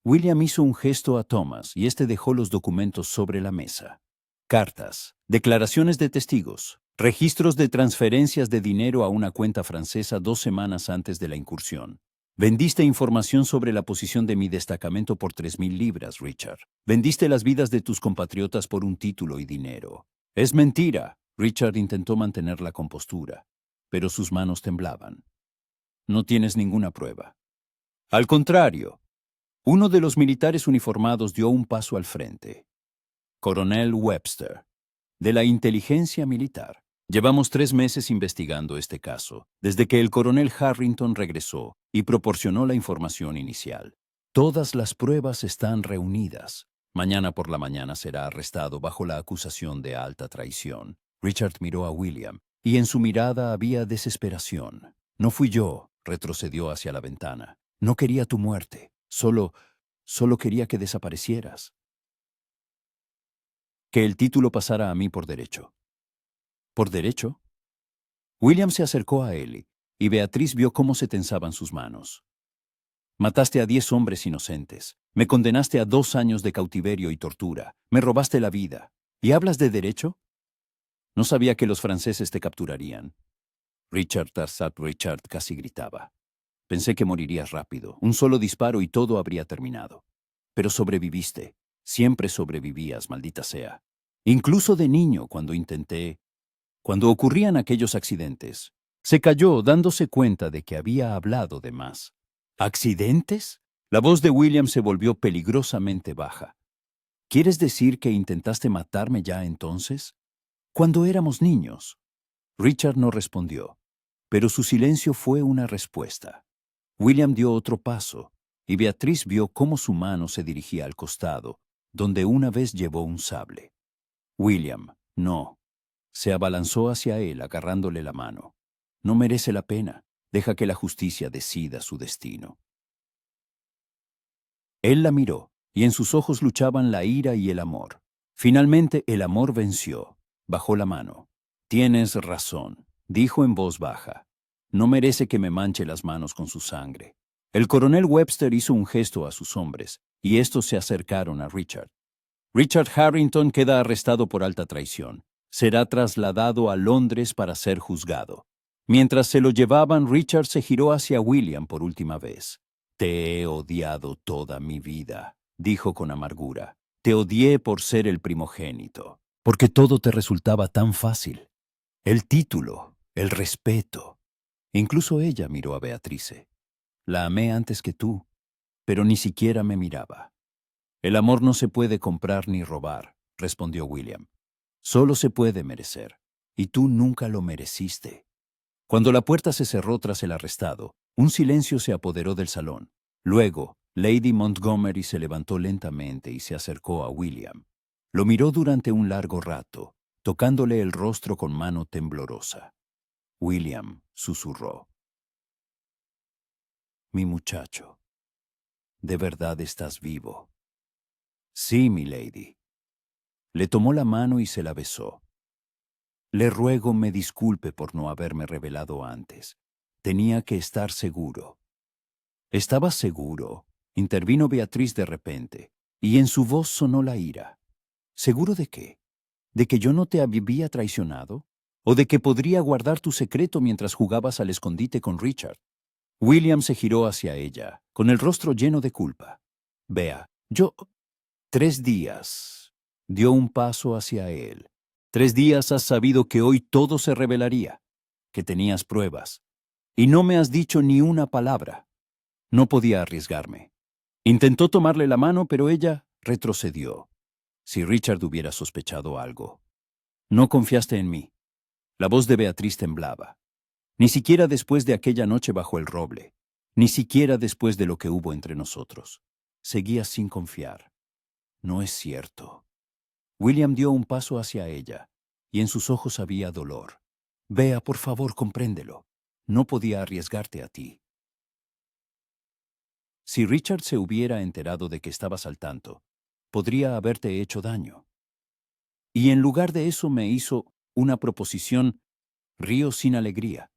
William hizo un gesto a Thomas y éste dejó los documentos sobre la mesa. Cartas, declaraciones de testigos, registros de transferencias de dinero a una cuenta francesa 2 semanas antes de la incursión. Vendiste información sobre la posición de mi destacamento por 3,000 libras, Richard. Vendiste las vidas de tus compatriotas por un título y dinero. «Es mentira». Richard intentó mantener la compostura, pero sus manos temblaban. «No tienes ninguna prueba». «Al contrario». Uno de los militares uniformados dio un paso al frente. «Coronel Webster, de la inteligencia militar. Llevamos 3 meses investigando este caso, desde que el coronel Harrington regresó y proporcionó la información inicial. Todas las pruebas están reunidas. Mañana por la mañana será arrestado bajo la acusación de alta traición». Richard miró a William, y en su mirada había desesperación. «No fui yo», retrocedió hacia la ventana. «No quería tu muerte. Solo quería que desaparecieras. Que el título pasara a mí por derecho». «¿Por derecho?» William se acercó a él, y Beatriz vio cómo se tensaban sus manos. «Mataste a 10 hombres inocentes. Me condenaste a 2 años de cautiverio y tortura. Me robaste la vida. ¿Y hablas de derecho? No sabía que los franceses te capturarían». Richard casi gritaba. «Pensé que morirías rápido. Un solo disparo y todo habría terminado. Pero sobreviviste. Siempre sobrevivías, maldita sea. Incluso de niño, cuando ocurrían aquellos accidentes, se calló dándose cuenta de que había hablado de más». «¿Accidentes?» La voz de William se volvió peligrosamente baja. «¿Quieres decir que intentaste matarme ya entonces? Cuando éramos niños». Richard no respondió, pero su silencio fue una respuesta. William dio otro paso, y Beatriz vio cómo su mano se dirigía al costado, donde una vez llevó un sable. «William, no». Se abalanzó hacia él, agarrándole la mano. «No merece la pena. Deja que la justicia decida su destino». Él la miró, y en sus ojos luchaban la ira y el amor. Finalmente el amor venció. Bajó la mano. «Tienes razón», dijo en voz baja. No merece que me manche las manos con su sangre. El coronel Webster hizo un gesto a sus hombres, y estos se acercaron a Richard. Richard Harrington queda arrestado por alta traición. Será trasladado a Londres para ser juzgado. Mientras se lo llevaban, Richard se giró hacia William por última vez. Te he odiado toda mi vida, dijo con amargura. Te odié por ser el primogénito, porque todo te resultaba tan fácil. El título, el respeto. Incluso ella miró a Beatrice. La amé antes que tú, pero ni siquiera me miraba. El amor no se puede comprar ni robar, respondió William. Solo se puede merecer, y tú nunca lo mereciste. Cuando la puerta se cerró tras el arrestado, un silencio se apoderó del salón. Luego, Lady Montgomery se levantó lentamente y se acercó a William. Lo miró durante un largo rato, tocándole el rostro con mano temblorosa. William susurró. Mi muchacho, ¿de verdad estás vivo? Sí, mi lady. Le tomó la mano y se la besó. Le ruego me disculpe por no haberme revelado antes. Tenía que estar seguro. ¿Estabas seguro? Intervino Beatriz de repente, y en su voz sonó la ira. ¿Seguro de qué? ¿De que yo no te había traicionado? ¿O de que podría guardar tu secreto mientras jugabas al escondite con Richard? William se giró hacia ella, con el rostro lleno de culpa. Vea, yo... 3 días. Dio un paso hacia él. 3 días has sabido que hoy todo se revelaría, que tenías pruebas, y no me has dicho ni una palabra. No podía arriesgarme. Intentó tomarle la mano, pero ella retrocedió. Si Richard hubiera sospechado algo. No confiaste en mí. La voz de Beatriz temblaba. Ni siquiera después de aquella noche bajo el roble. Ni siquiera después de lo que hubo entre nosotros. Seguías sin confiar. No es cierto. William dio un paso hacia ella, y en sus ojos había dolor. Vea, por favor, compréndelo. No podía arriesgarte a ti. Si Richard se hubiera enterado de que estabas al tanto, podría haberte hecho daño. Y en lugar de eso me hizo una proposición, río sin alegría.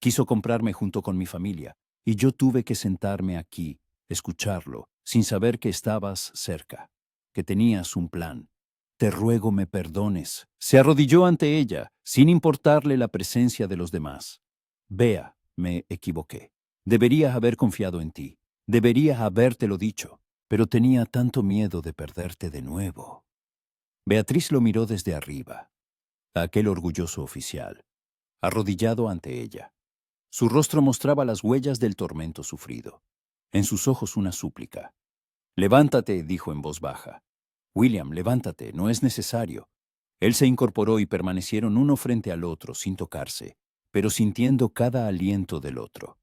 Quiso comprarme junto con mi familia, y yo tuve que sentarme aquí, escucharlo, sin saber que estabas cerca, que tenías un plan. Te ruego me perdones. Se arrodilló ante ella, sin importarle la presencia de los demás. Vea, me equivoqué. Debería haber confiado en ti. Debería habértelo dicho, pero tenía tanto miedo de perderte de nuevo. Beatriz lo miró desde arriba, a aquel orgulloso oficial, arrodillado ante ella. Su rostro mostraba las huellas del tormento sufrido. En sus ojos una súplica. Levántate, dijo en voz baja. William, levántate, no es necesario. Él se incorporó y permanecieron uno frente al otro, sin tocarse, pero sintiendo cada aliento del otro.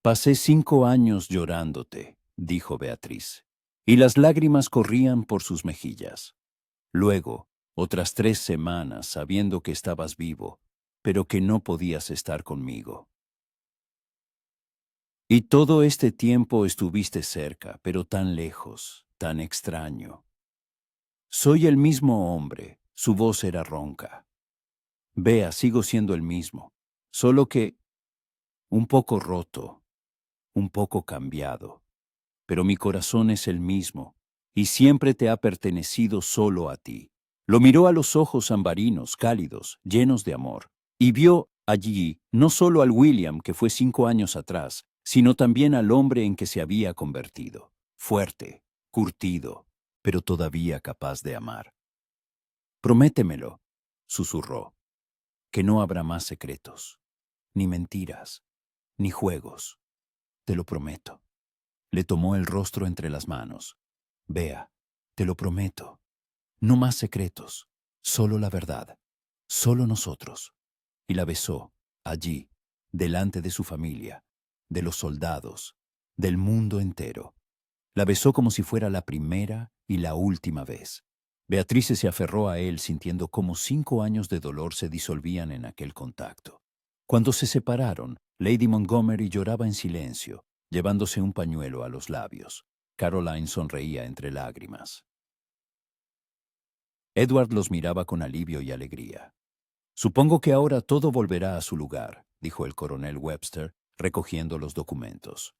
Pasé 5 años llorándote, dijo Beatriz, y las lágrimas corrían por sus mejillas. Luego, otras 3 semanas sabiendo que estabas vivo, pero que no podías estar conmigo. Y todo este tiempo estuviste cerca, pero tan lejos, tan extraño. Soy el mismo hombre, su voz era ronca. Vea, sigo siendo el mismo, solo que un poco roto, un poco cambiado. Pero mi corazón es el mismo, y siempre te ha pertenecido solo a ti. Lo miró a los ojos ambarinos, cálidos, llenos de amor, y vio allí no solo al William que fue 5 años atrás, sino también al hombre en que se había convertido, fuerte, curtido, pero todavía capaz de amar. Prométemelo, susurró, que no habrá más secretos, ni mentiras, ni juegos. Te lo prometo. Le tomó el rostro entre las manos. Vea, te lo prometo. No más secretos, solo la verdad, solo nosotros. Y la besó, allí, delante de su familia, de los soldados, del mundo entero. La besó como si fuera la primera y la última vez. Beatriz se aferró a él sintiendo cómo 5 años de dolor se disolvían en aquel contacto. Cuando se separaron, Lady Montgomery lloraba en silencio, llevándose un pañuelo a los labios. Caroline sonreía entre lágrimas. Edward los miraba con alivio y alegría. Supongo que ahora todo volverá a su lugar, dijo el coronel Webster, recogiendo los documentos.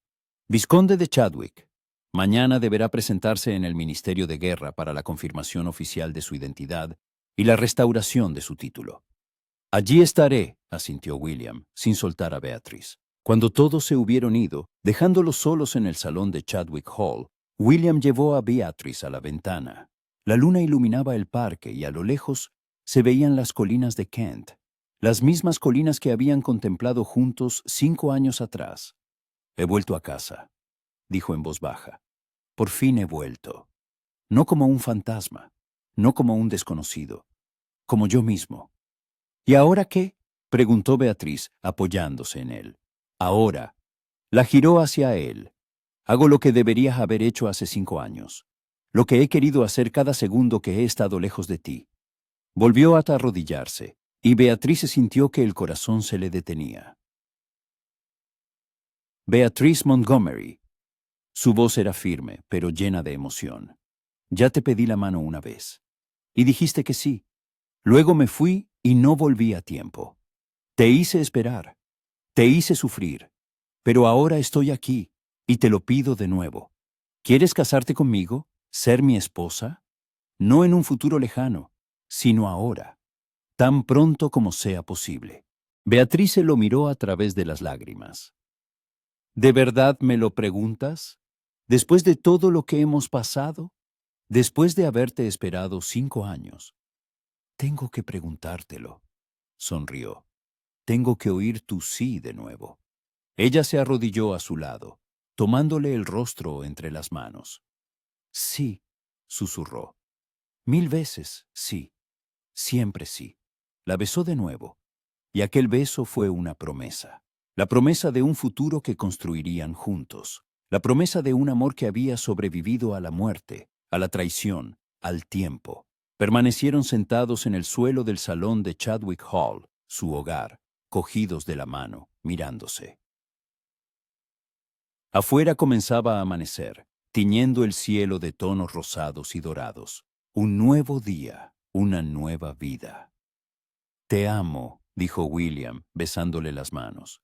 Vizconde de Chadwick. Mañana deberá presentarse en el Ministerio de Guerra para la confirmación oficial de su identidad y la restauración de su título. Allí estaré, asintió William, sin soltar a Beatriz. Cuando todos se hubieron ido, dejándolos solos en el salón de Chadwick Hall, William llevó a Beatriz a la ventana. La luna iluminaba el parque y a lo lejos se veían las colinas de Kent, las mismas colinas que habían contemplado juntos 5 años atrás. He vuelto a casa, dijo en voz baja. Por fin he vuelto. No como un fantasma, no como un desconocido, como yo mismo. ¿Y ahora qué? Preguntó Beatriz, apoyándose en él. Ahora. La giró hacia él. Hago lo que deberías haber hecho hace 5 años. Lo que he querido hacer cada segundo que he estado lejos de ti. Volvió a arrodillarse, y Beatriz sintió que el corazón se le detenía. Beatriz Montgomery. Su voz era firme, pero llena de emoción. Ya te pedí la mano una vez. Y dijiste que sí. Luego me fui y no volví a tiempo. Te hice esperar. Te hice sufrir. Pero ahora estoy aquí, y te lo pido de nuevo. ¿Quieres casarte conmigo? ¿Ser mi esposa? No en un futuro lejano, sino ahora, tan pronto como sea posible. Beatriz se lo miró a través de las lágrimas. ¿De verdad me lo preguntas? ¿Después de todo lo que hemos pasado? ¿Después de haberte esperado 5 años? Tengo que preguntártelo, sonrió. Tengo que oír tu sí de nuevo. Ella se arrodilló a su lado, tomándole el rostro entre las manos. Sí, susurró. 1000 veces, sí. Siempre sí. La besó de nuevo, y aquel beso fue una promesa. La promesa de un futuro que construirían juntos. La promesa de un amor que había sobrevivido a la muerte, a la traición, al tiempo. Permanecieron sentados en el suelo del salón de Chadwick Hall, su hogar, cogidos de la mano, mirándose. Afuera comenzaba a amanecer, tiñendo el cielo de tonos rosados y dorados. Un nuevo día, una nueva vida. Te amo, dijo William, besándole las manos.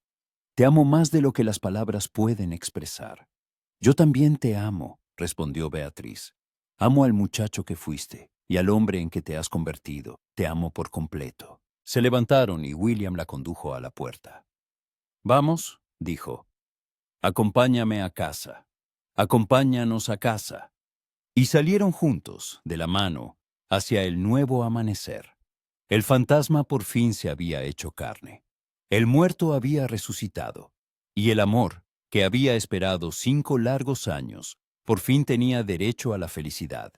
Te amo más de lo que las palabras pueden expresar. Yo también te amo, respondió Beatriz. Amo al muchacho que fuiste y al hombre en que te has convertido. Te amo por completo. Se levantaron y William la condujo a la puerta. Vamos, dijo. Acompáñame a casa. Acompáñanos a casa. Y salieron juntos, de la mano, hacia el nuevo amanecer. El fantasma por fin se había hecho carne. El muerto había resucitado. Y el amor, que había esperado 5 largos años, por fin tenía derecho a la felicidad.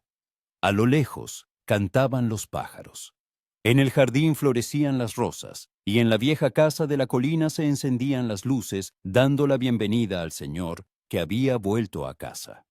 A lo lejos cantaban los pájaros. En el jardín florecían las rosas, y en la vieja casa de la colina se encendían las luces, dando la bienvenida al señor que había vuelto a casa.